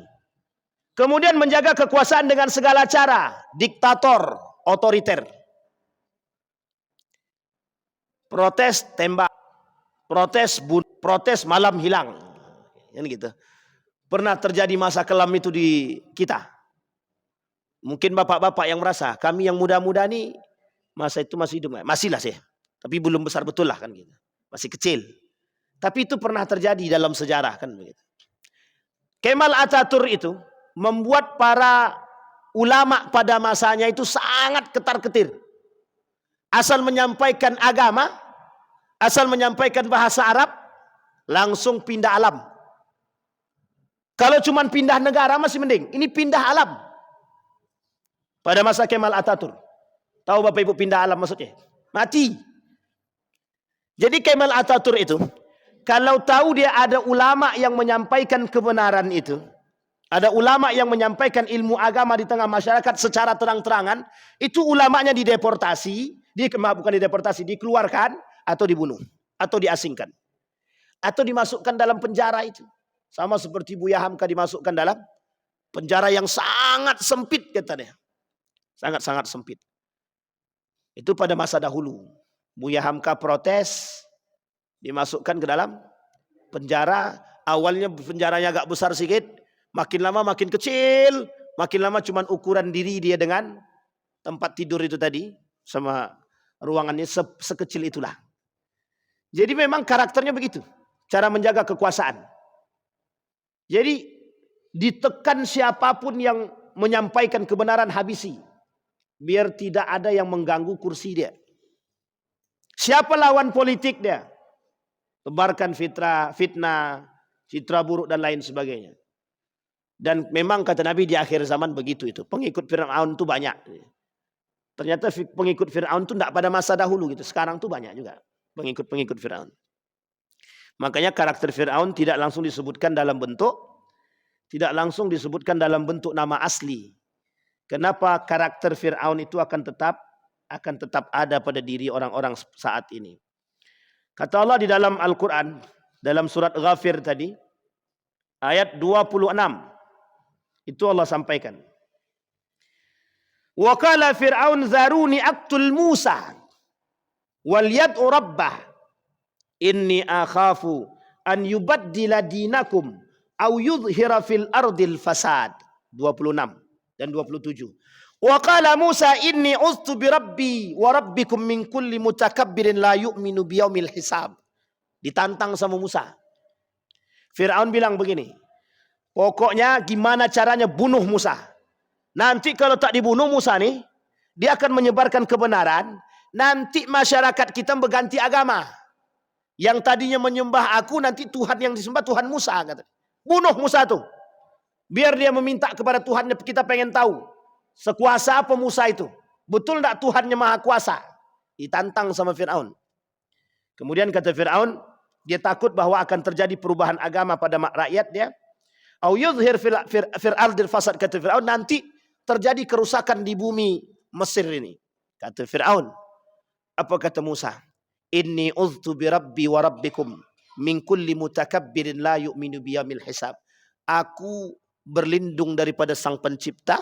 Kemudian menjaga kekuasaan dengan segala cara. Diktator, otoriter. Protes, tembak. Protes, malam hilang. Ini gitu. Pernah terjadi masa kelam itu di kita. Mungkin bapak-bapak yang merasa, kami yang muda-muda nih, masa itu masih hidup. Masih lah sih. Tapi belum besar betul lah kan gitu. Masih kecil. Tapi itu pernah terjadi dalam sejarah kan begitu. Kemal Atatürk itu membuat para ulama pada masanya itu sangat ketar-ketir. Asal menyampaikan agama, asal menyampaikan bahasa Arab, langsung pindah alam. Kalau cuma pindah negara masih mending. Ini pindah alam. Pada masa Kemal Atatürk. Tahu Bapak Ibu pindah alam maksudnya? Mati. Jadi Kemal Atatürk itu, kalau tahu dia ada ulama yang menyampaikan kebenaran itu, ada ulama yang menyampaikan ilmu agama di tengah masyarakat secara terang-terangan, itu ulamanya dideportasi, bukan dideportasi, dikeluarkan atau dibunuh, atau diasingkan, atau dimasukkan dalam penjara itu. Sama seperti Buya Hamka dimasukkan dalam penjara yang sangat sempit katanya. Sangat-sangat sempit. Itu pada masa dahulu. Buya Hamka protes, dimasukkan ke dalam penjara. Awalnya penjaranya agak besar sedikit, makin lama makin kecil, makin lama cuman ukuran diri dia dengan tempat tidur itu tadi, sama ruangannya sekecil itulah. Jadi memang karakternya begitu, cara menjaga kekuasaan. Jadi ditekan siapapun yang menyampaikan kebenaran habisi, biar tidak ada yang mengganggu kursi dia. Siapa lawan politik dia? Tebarkan fitnah, citra buruk dan lain sebagainya. Dan memang kata Nabi di akhir zaman begitu itu. Pengikut Fir'aun itu banyak. Ternyata pengikut Fir'aun itu tidak pada masa dahulu gitu. Sekarang tuh banyak juga pengikut Fir'aun. Makanya karakter Fir'aun tidak langsung disebutkan dalam bentuk, tidak langsung disebutkan dalam bentuk nama asli. Kenapa karakter Fir'aun itu akan tetap ada pada diri orang-orang saat ini. Kata Allah di dalam Al-Quran, dalam surat Ghafir tadi, ayat 26. Itu Allah sampaikan. Wa qala Fir'aun zaruni aqtul Musa wal yad'u rabbah inni akhafu an yubaddila dinakum aw yudhhira fil ardil fasad. 26 dan 27. Wa qala Musa inni uztu bi rabbi wa rabbikum min kulli mutakabbirin la yu'minu biyaumil hisab. Ditantang sama Musa. Fir'aun bilang begini, pokoknya gimana caranya bunuh Musa. Nanti kalau tak dibunuh Musa nih, dia akan menyebarkan kebenaran. Nanti masyarakat kita berganti agama. Yang tadinya menyembah aku, nanti Tuhan yang disembah Tuhan Musa. Kata. Bunuh Musa tuh. Biar dia meminta kepada Tuhan, kita pengen tahu. Sekuasa apa Musa itu? Betul enggak Tuhannya maha kuasa? Ditantang sama Fir'aun. Kemudian kata Fir'aun, dia takut bahwa akan terjadi perubahan agama pada rakyat dia. Au yuzhir fil ardil fasad, kata Fir'aun, nanti terjadi kerusakan di bumi Mesir ini. Kata Fir'aun. Apa kata Musa? Inni uztu bi rabbi wa rabbikum min kulli mutakabbirin la yu'minu biyamil hisab. Aku berlindung daripada Sang Pencipta,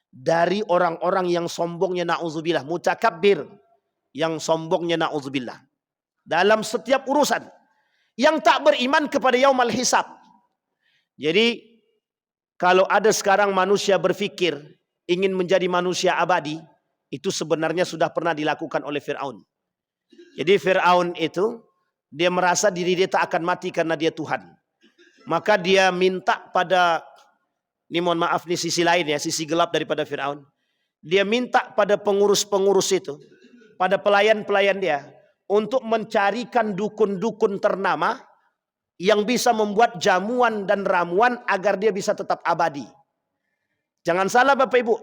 dari orang-orang yang sombongnya, na'udzubillah, mutakabbir, yang sombongnya, na'udzubillah, dalam setiap urusan, yang tak beriman kepada yaumal hisab. Jadi kalau ada sekarang manusia berpikir ingin menjadi manusia abadi, itu sebenarnya sudah pernah dilakukan oleh Fir'aun. Jadi Fir'aun itu, dia merasa diri dia tak akan mati karena dia Tuhan. Maka dia minta pada, ini mohon maaf nih sisi lain ya, sisi gelap daripada Fir'aun. Dia minta pada pengurus-pengurus itu, pada pelayan-pelayan dia, untuk mencarikan dukun-dukun ternama yang bisa membuat jamuan dan ramuan agar dia bisa tetap abadi. Jangan salah Bapak Ibu,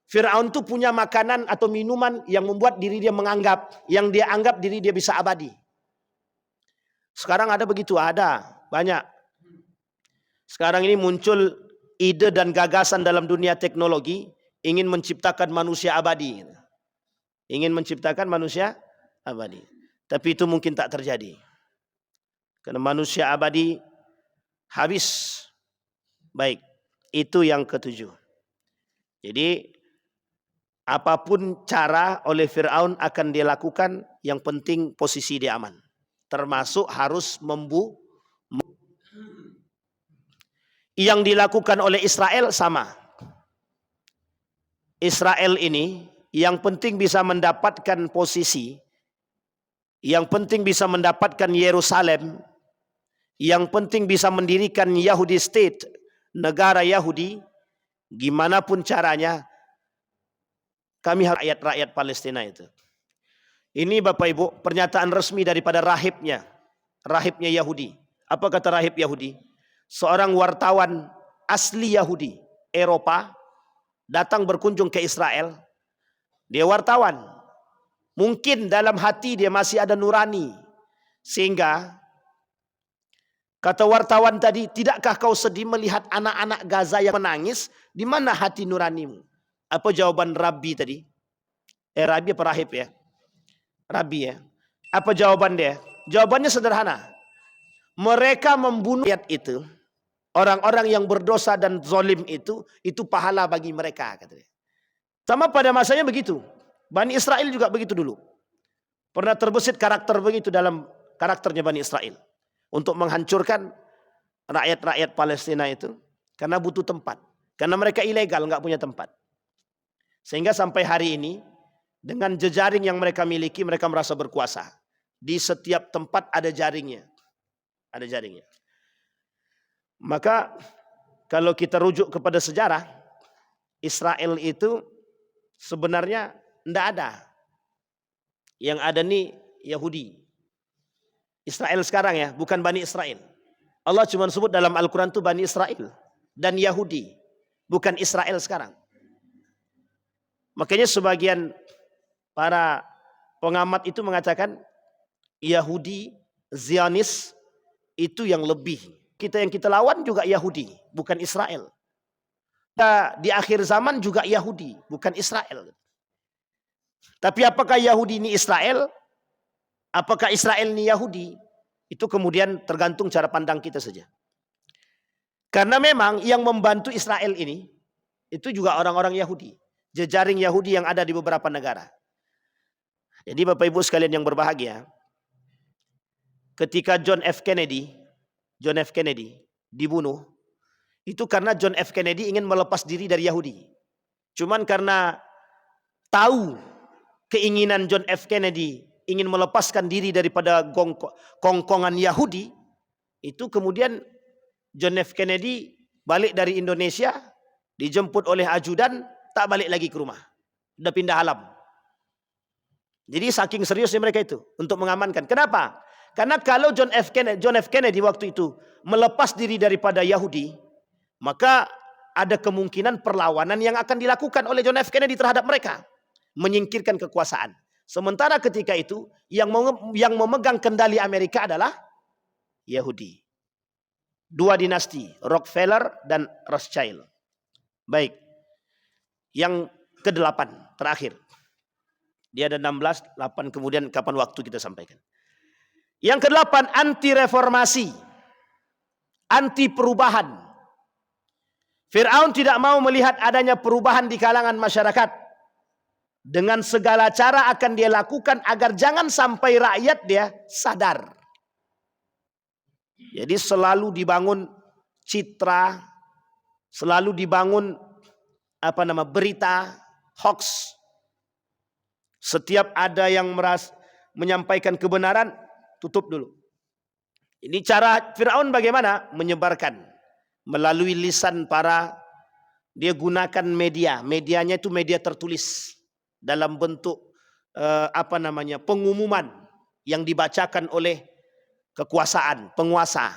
Fir'aun tuh punya makanan atau minuman yang membuat diri dia menganggap, yang dia anggap diri dia bisa abadi. Sekarang ada begitu, ada banyak. Sekarang ini muncul ide dan gagasan dalam dunia teknologi, ingin menciptakan manusia abadi. Ingin menciptakan manusia abadi. Tapi itu mungkin tak terjadi. Karena manusia abadi habis. Baik, itu yang ketujuh. Jadi apapun cara oleh Fir'aun akan dia lakukan, yang penting posisi dia aman. Termasuk harus yang dilakukan oleh Israel sama. Israel ini yang penting bisa mendapatkan posisi, yang penting bisa mendapatkan Yerusalem, yang penting bisa mendirikan Yahudi State, negara Yahudi, gimana pun caranya, kami harus rakyat Palestina itu. Ini Bapak Ibu pernyataan resmi daripada rahibnya Yahudi. Apa kata rahib Yahudi? Seorang wartawan asli Yahudi Eropa datang berkunjung ke Israel. Dia wartawan. Mungkin dalam hati dia masih ada nurani. Sehingga kata wartawan tadi, tidakkah kau sedih melihat anak-anak Gaza yang menangis? Di mana hati nuranimu? Apa jawaban Rabbi tadi? Rabbi apa rahib ya? Rabbi ya. Apa jawaban dia? Jawabannya sederhana. Mereka membunuh rakyat itu, orang-orang yang berdosa dan zalim itu pahala bagi mereka, katanya. Sama pada masanya begitu. Bani Israel juga begitu dulu. Pernah terbesit karakter begitu dalam karakternya Bani Israel. Untuk menghancurkan rakyat-rakyat Palestina itu. Karena butuh tempat. Karena mereka ilegal, nggak punya tempat. Sehingga sampai hari ini, dengan jejaring yang mereka miliki, mereka merasa berkuasa. Di setiap tempat ada jaringnya. Ada jaringnya. Maka kalau kita rujuk kepada sejarah, Israel itu sebenarnya tidak ada. Yang ada nih Yahudi. Israel sekarang ya, bukan Bani Israel. Allah cuma sebut dalam Al-Quran itu Bani Israel dan Yahudi, bukan Israel sekarang. Makanya sebagian para pengamat itu mengatakan Yahudi, Zionis itu yang lebih. Kita yang kita lawan juga Yahudi, bukan Israel. Kita di akhir zaman juga Yahudi, bukan Israel. Tapi apakah Yahudi ini Israel? Apakah Israel ini Yahudi? Itu kemudian tergantung cara pandang kita saja. Karena memang yang membantu Israel ini, itu juga orang-orang Yahudi. Jejaring Yahudi yang ada di beberapa negara. Jadi Bapak Ibu sekalian yang berbahagia, ketika John F. Kennedy dibunuh, itu karena John F. Kennedy ingin melepas diri dari Yahudi. Cuman karena tahu keinginan John F. Kennedy ingin melepaskan diri daripada kongkongan Yahudi, itu kemudian John F. Kennedy balik dari Indonesia, dijemput oleh ajudan, tak balik lagi ke rumah. Sudah pindah alam. Jadi saking seriusnya mereka itu untuk mengamankan. Kenapa? Karena kalau John F. Kennedy waktu itu melepas diri daripada Yahudi, maka ada kemungkinan perlawanan yang akan dilakukan oleh John F. Kennedy terhadap mereka, menyingkirkan kekuasaan. Sementara ketika itu yang memegang kendali Amerika adalah Yahudi. Dua dinasti, Rockefeller dan Rothschild. Baik. Yang ke-8 terakhir. Dia ada 16, 8 kemudian kapan waktu kita sampaikan. Yang ke-8, anti reformasi. Anti perubahan. Fir'aun tidak mau melihat adanya perubahan di kalangan masyarakat. Dengan segala cara akan dia lakukan agar jangan sampai rakyat dia sadar. Jadi selalu dibangun citra, selalu dibangun berita, hoax. Setiap ada yang menyampaikan kebenaran, tutup dulu. Ini cara Fir'aun bagaimana? Menyebarkan melalui lisan dia gunakan media. Medianya itu media tertulis dalam bentuk pengumuman yang dibacakan oleh kekuasaan, penguasa,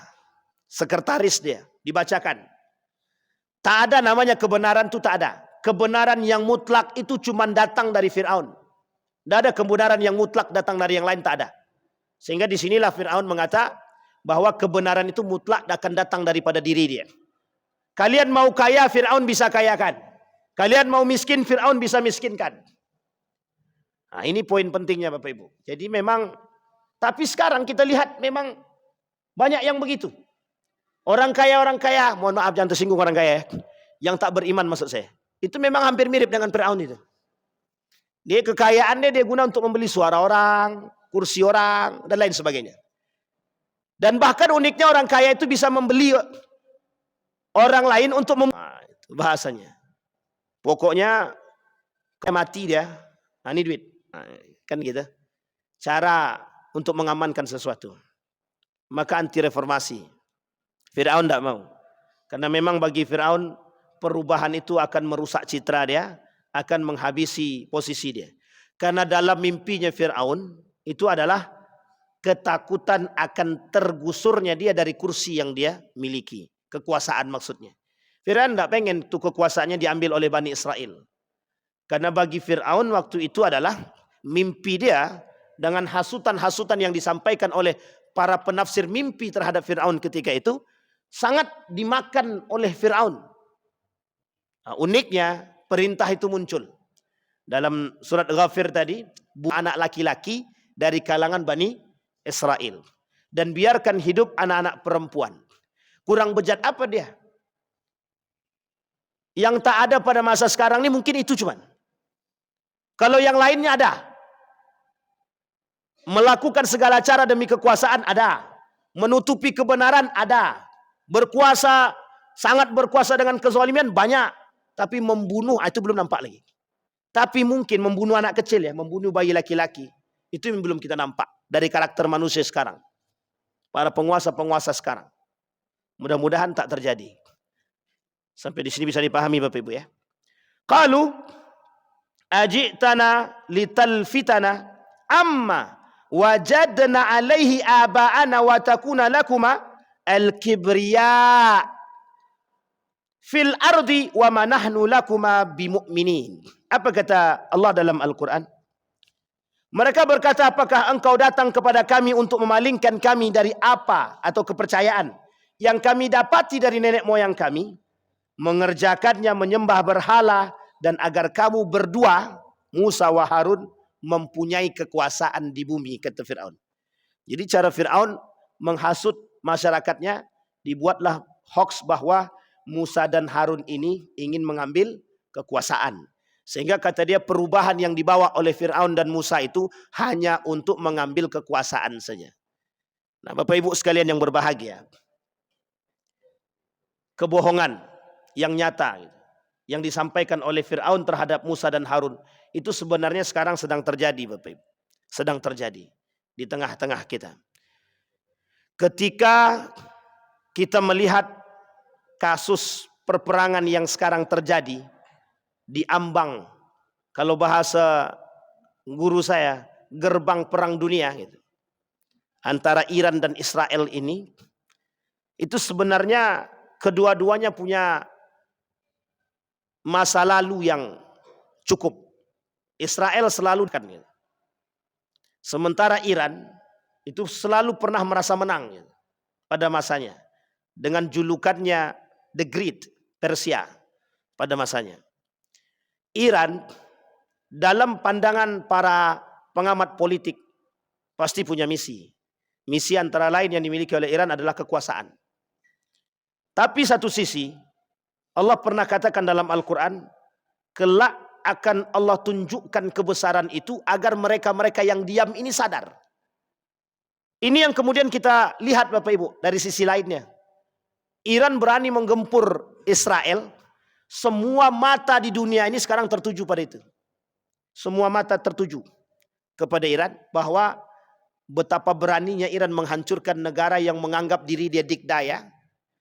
sekretaris dia dibacakan. Tak ada namanya kebenaran, itu tak ada. Kebenaran yang mutlak itu cuma datang dari Fir'aun. Tidak ada kebenaran yang mutlak datang dari yang lain, tak ada. Sehingga disinilah Fir'aun mengata bahwa kebenaran itu mutlak akan datang daripada diri dia. Kalian mau kaya, Fir'aun bisa kayakan. Kalian mau miskin, Fir'aun bisa miskinkan. Nah, ini poin pentingnya Bapak Ibu. Jadi memang, tapi sekarang kita lihat memang banyak yang begitu. Orang kaya, mohon maaf jangan tersinggung orang kaya, yang tak beriman maksud saya. Itu memang hampir mirip dengan Fir'aun itu. Dia kekayaannya dia guna untuk membeli suara orang, kursi orang, dan lain sebagainya. Dan bahkan uniknya orang kaya itu bisa membeli orang lain untuk itu bahasanya. Pokoknya mati dia, nah ini duit. Nah, kan gitu. Cara untuk mengamankan sesuatu. Maka anti reformasi. Fir'aun tidak mau. Karena memang bagi Fir'aun perubahan itu akan merusak citra dia, akan menghabisi posisi dia. Karena dalam mimpinya Fir'aun itu adalah ketakutan akan tergusurnya dia dari kursi yang dia miliki. Kekuasaan maksudnya. Fir'aun tidak pengen tuh kekuasaannya diambil oleh Bani Israel. Karena bagi Fir'aun waktu itu adalah mimpi dia dengan hasutan-hasutan yang disampaikan oleh para penafsir mimpi terhadap Fir'aun ketika itu sangat dimakan oleh Fir'aun. Nah, uniknya perintah itu muncul dalam surat Ghafir tadi, anak laki-laki dari kalangan Bani Israel dan biarkan hidup anak-anak perempuan. Kurang bejat apa dia? Yang tak ada pada masa sekarang ini mungkin itu cuman. Kalau yang lainnya ada. Melakukan segala cara demi kekuasaan ada. Menutupi kebenaran ada. Berkuasa, sangat berkuasa dengan kezaliman banyak. Tapi membunuh itu belum nampak lagi. Tapi mungkin membunuh anak kecil ya, membunuh bayi laki-laki. Itu yang belum kita nampak dari karakter manusia sekarang. Para penguasa-penguasa sekarang. Mudah-mudahan tak terjadi. Sampai di sini bisa dipahami Bapak Ibu ya. Qalu ajitana litalfitana amma wajadna alaihi aba'ana wa takuna lakuma al-kibriya fil ardi wa ma nahnu lakuma bimu'minin. Apa kata Allah dalam Al-Quran? Mereka berkata, apakah engkau datang kepada kami untuk memalingkan kami dari apa atau kepercayaan yang kami dapati dari nenek moyang kami, mengerjakannya menyembah berhala, dan agar kamu berdua, Musa wa Harun, mempunyai kekuasaan di bumi, kata Fir'aun. Jadi cara Fir'aun menghasut masyarakatnya, dibuatlah hoax bahwa Musa dan Harun ini ingin mengambil kekuasaan. Sehingga kata dia perubahan yang dibawa oleh Fir'aun dan Musa itu hanya untuk mengambil kekuasaan saja. Nah Bapak Ibu sekalian yang berbahagia, kebohongan yang nyata yang disampaikan oleh Fir'aun terhadap Musa dan Harun itu sebenarnya sekarang sedang terjadi Bapak Ibu. Sedang terjadi di tengah-tengah kita. Ketika kita melihat kasus perperangan yang sekarang terjadi di ambang, kalau bahasa guru saya, gerbang perang dunia gitu. antara Iran dan Israel ini, itu sebenarnya kedua-duanya punya masa lalu yang cukup. Israel selalu kan, sementara Iran itu selalu pernah merasa menang pada masanya dengan julukannya The Great Persia pada masanya. Iran dalam pandangan para pengamat politik pasti punya misi. Misi antara lain yang dimiliki oleh Iran adalah kekuasaan. Tapi satu sisi Allah pernah katakan dalam Al-Quran, kelak akan Allah tunjukkan kebesaran itu agar mereka-mereka yang diam ini sadar. Ini yang kemudian kita lihat Bapak Ibu dari sisi lainnya. Iran berani menggempur Israel. Semua mata di dunia ini sekarang tertuju pada itu. Semua mata tertuju kepada Iran, bahwa betapa beraninya Iran menghancurkan negara yang menganggap diri dia dikdaya.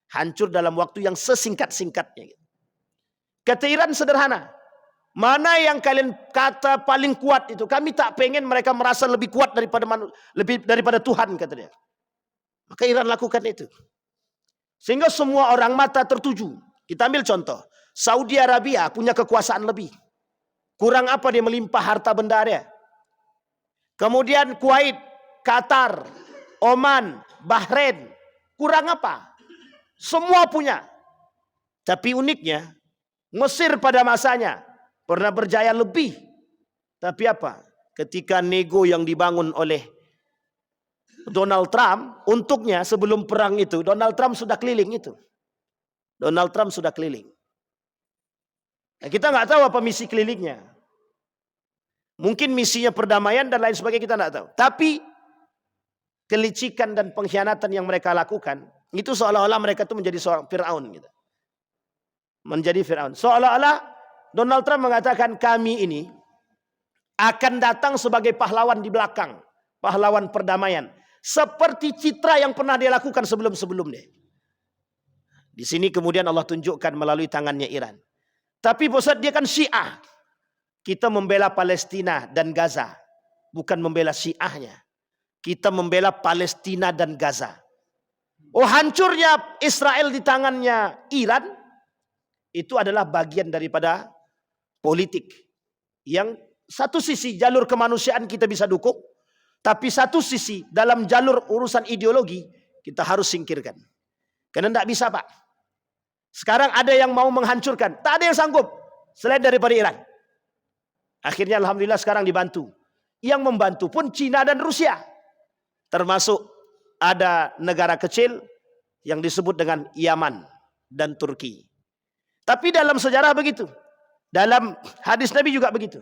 Hancur dalam waktu yang sesingkat-singkatnya. Kata Iran sederhana, mana yang kalian kata paling kuat itu, kami tak pengen mereka merasa lebih kuat daripada Tuhan, kata dia. Maka Iran lakukan itu. Sehingga semua orang mata tertuju. Kita ambil contoh, Saudi Arabia punya kekuasaan lebih. Kurang apa dia melimpah harta benda dia. Kemudian Kuwait, Qatar, Oman, Bahrain, kurang apa? Semua punya. Tapi uniknya, Mesir pada masanya pernah berjaya lebih. Tapi apa? Ketika nego yang dibangun oleh Donald Trump, untuknya sebelum perang itu, Donald Trump sudah keliling itu. Donald Trump sudah keliling. Nah, kita nggak tahu apa misi kelilingnya. Mungkin misinya perdamaian dan lain sebagainya, kita nggak tahu. Tapi kelicikan dan pengkhianatan yang mereka lakukan, itu seolah-olah mereka itu menjadi seorang Fir'aun gitu. Menjadi Fir'aun. Seolah-olah Donald Trump mengatakan kami ini akan datang sebagai pahlawan di belakang. Pahlawan perdamaian. Seperti citra yang pernah dia lakukan sebelum-sebelumnya. Di sini kemudian Allah tunjukkan melalui tangannya Iran. Tapi Ustaz, dia kan Syiah. Kita membela Palestina dan Gaza. Bukan membela Syiahnya. Kita membela Palestina dan Gaza. Oh, hancurnya Israel di tangannya Iran, itu adalah bagian daripada politik. Yang satu sisi jalur kemanusiaan kita bisa dukung, tapi satu sisi dalam jalur urusan ideologi kita harus singkirkan. Karena tidak bisa Pak. Sekarang ada yang mau menghancurkan, tak ada yang sanggup selain daripada Iran. Akhirnya alhamdulillah sekarang dibantu. Yang membantu pun Cina dan Rusia. Termasuk ada negara kecil yang disebut dengan Yaman dan Turki. Tapi dalam sejarah begitu. Dalam hadis Nabi juga begitu.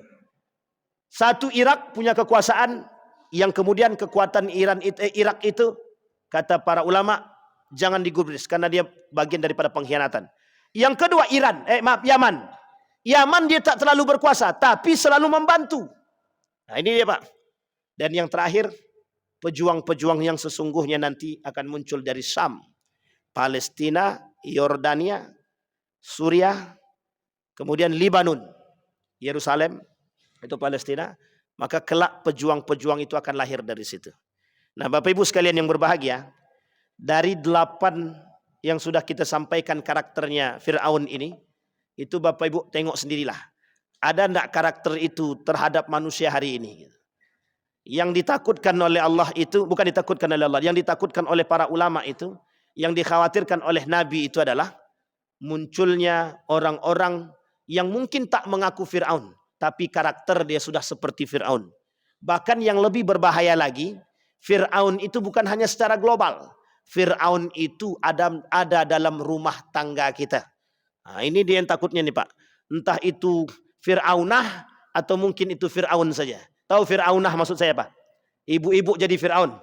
Satu Irak punya kekuasaan yang kemudian kekuatan Irak itu kata para ulama jangan digubris karena dia bagian daripada pengkhianatan. Yang kedua Yaman. Yaman dia tak terlalu berkuasa tapi selalu membantu. Nah ini dia Pak. Dan yang terakhir, pejuang-pejuang yang sesungguhnya nanti akan muncul dari Syam, Palestina, Yordania, Suriah, kemudian Libanon, Yerusalem, itu Palestina. Maka kelak pejuang-pejuang itu akan lahir dari situ. Nah Bapak Ibu sekalian yang berbahagia, dari 8 yang sudah kita sampaikan karakternya Fir'aun ini, itu Bapak Ibu tengok sendirilah. Ada enggak karakter itu terhadap manusia hari ini? Yang ditakutkan oleh Allah itu, bukan ditakutkan oleh Allah, yang ditakutkan oleh para ulama itu, yang dikhawatirkan oleh Nabi itu adalah munculnya orang-orang yang mungkin tak mengaku Fir'aun, tapi karakter dia sudah seperti Fir'aun. Bahkan yang lebih berbahaya lagi, Fir'aun itu bukan hanya secara global. Fir'aun itu ada dalam rumah tangga kita. Nah, ini dia yang takutnya nih Pak. Entah itu Fir'aunah atau mungkin itu Fir'aun saja. Tahu Fir'aunah maksud saya Pak? Ibu-ibu jadi Fir'aun.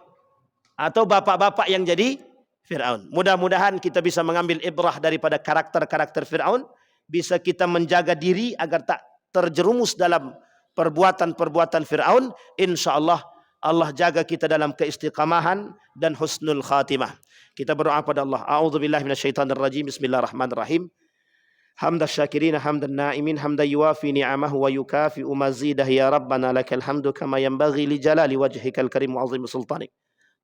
Atau bapak-bapak yang jadi Fir'aun. Mudah-mudahan kita bisa mengambil ibrah daripada karakter-karakter Fir'aun. Bisa kita menjaga diri agar tak terjerumus dalam perbuatan-perbuatan Fir'aun. InsyaAllah Allah jaga kita dalam keistiqamahan dan husnul khatimah. Kita berdoa pada Allah. A'udzubillahi minasyaitonirrajim. Bismillahirrahmanirrahim. Hamda syakirin hamdan na'imin hamda yuwafi ni'amahu wa yukafi'u mazidah ya Rabbana lakal hamdu kama yanbaghi li jalali wajhikal karim wa azim sultanik.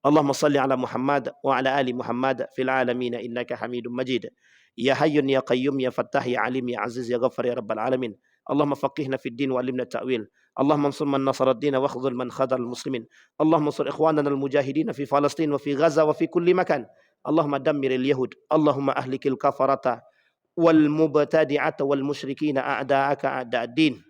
اللهم صل على محمد وعلى آل محمد في العالمين إنك حميد مجيد. يا حي يا قيوم يا فتاح يا عليم يا عزيز يا غفار يا رب العالمين. اللهم فقهنا في الدين وعلمنا التأويل. اللهم انصر من نصر الدين واخذل من خذل المسلمين. اللهم انصر إخواننا المجاهدين في فلسطين وفي غزة وفي كل مكان. اللهم دمر اليهود. اللهم أهلك الكفرة والمبتدعة والمشركين أعداءك أعداء الدين.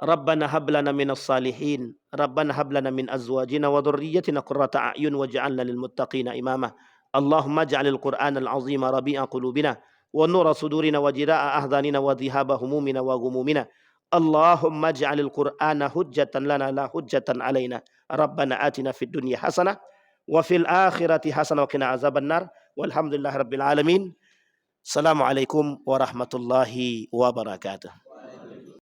ربنا هب لنا من الصالحين. ربنا هب لنا من أزواجنا وذريتنا قرة أعين واجعلنا للمتقين إماما. اللهم اجعل القرآن العظيم ربيع قلوبنا ونور صدورنا وجلاء أحزاننا وذهاب همومنا وغمومنا. اللهم اجعل القرآن حجة لنا لا حجة علينا. ربنا آتنا في الدنيا حسنة وفي الآخرة حسنة وقنا عذاب النار والحمد لله رب العالمين. السلام عليكم ورحمة الله وبركاته.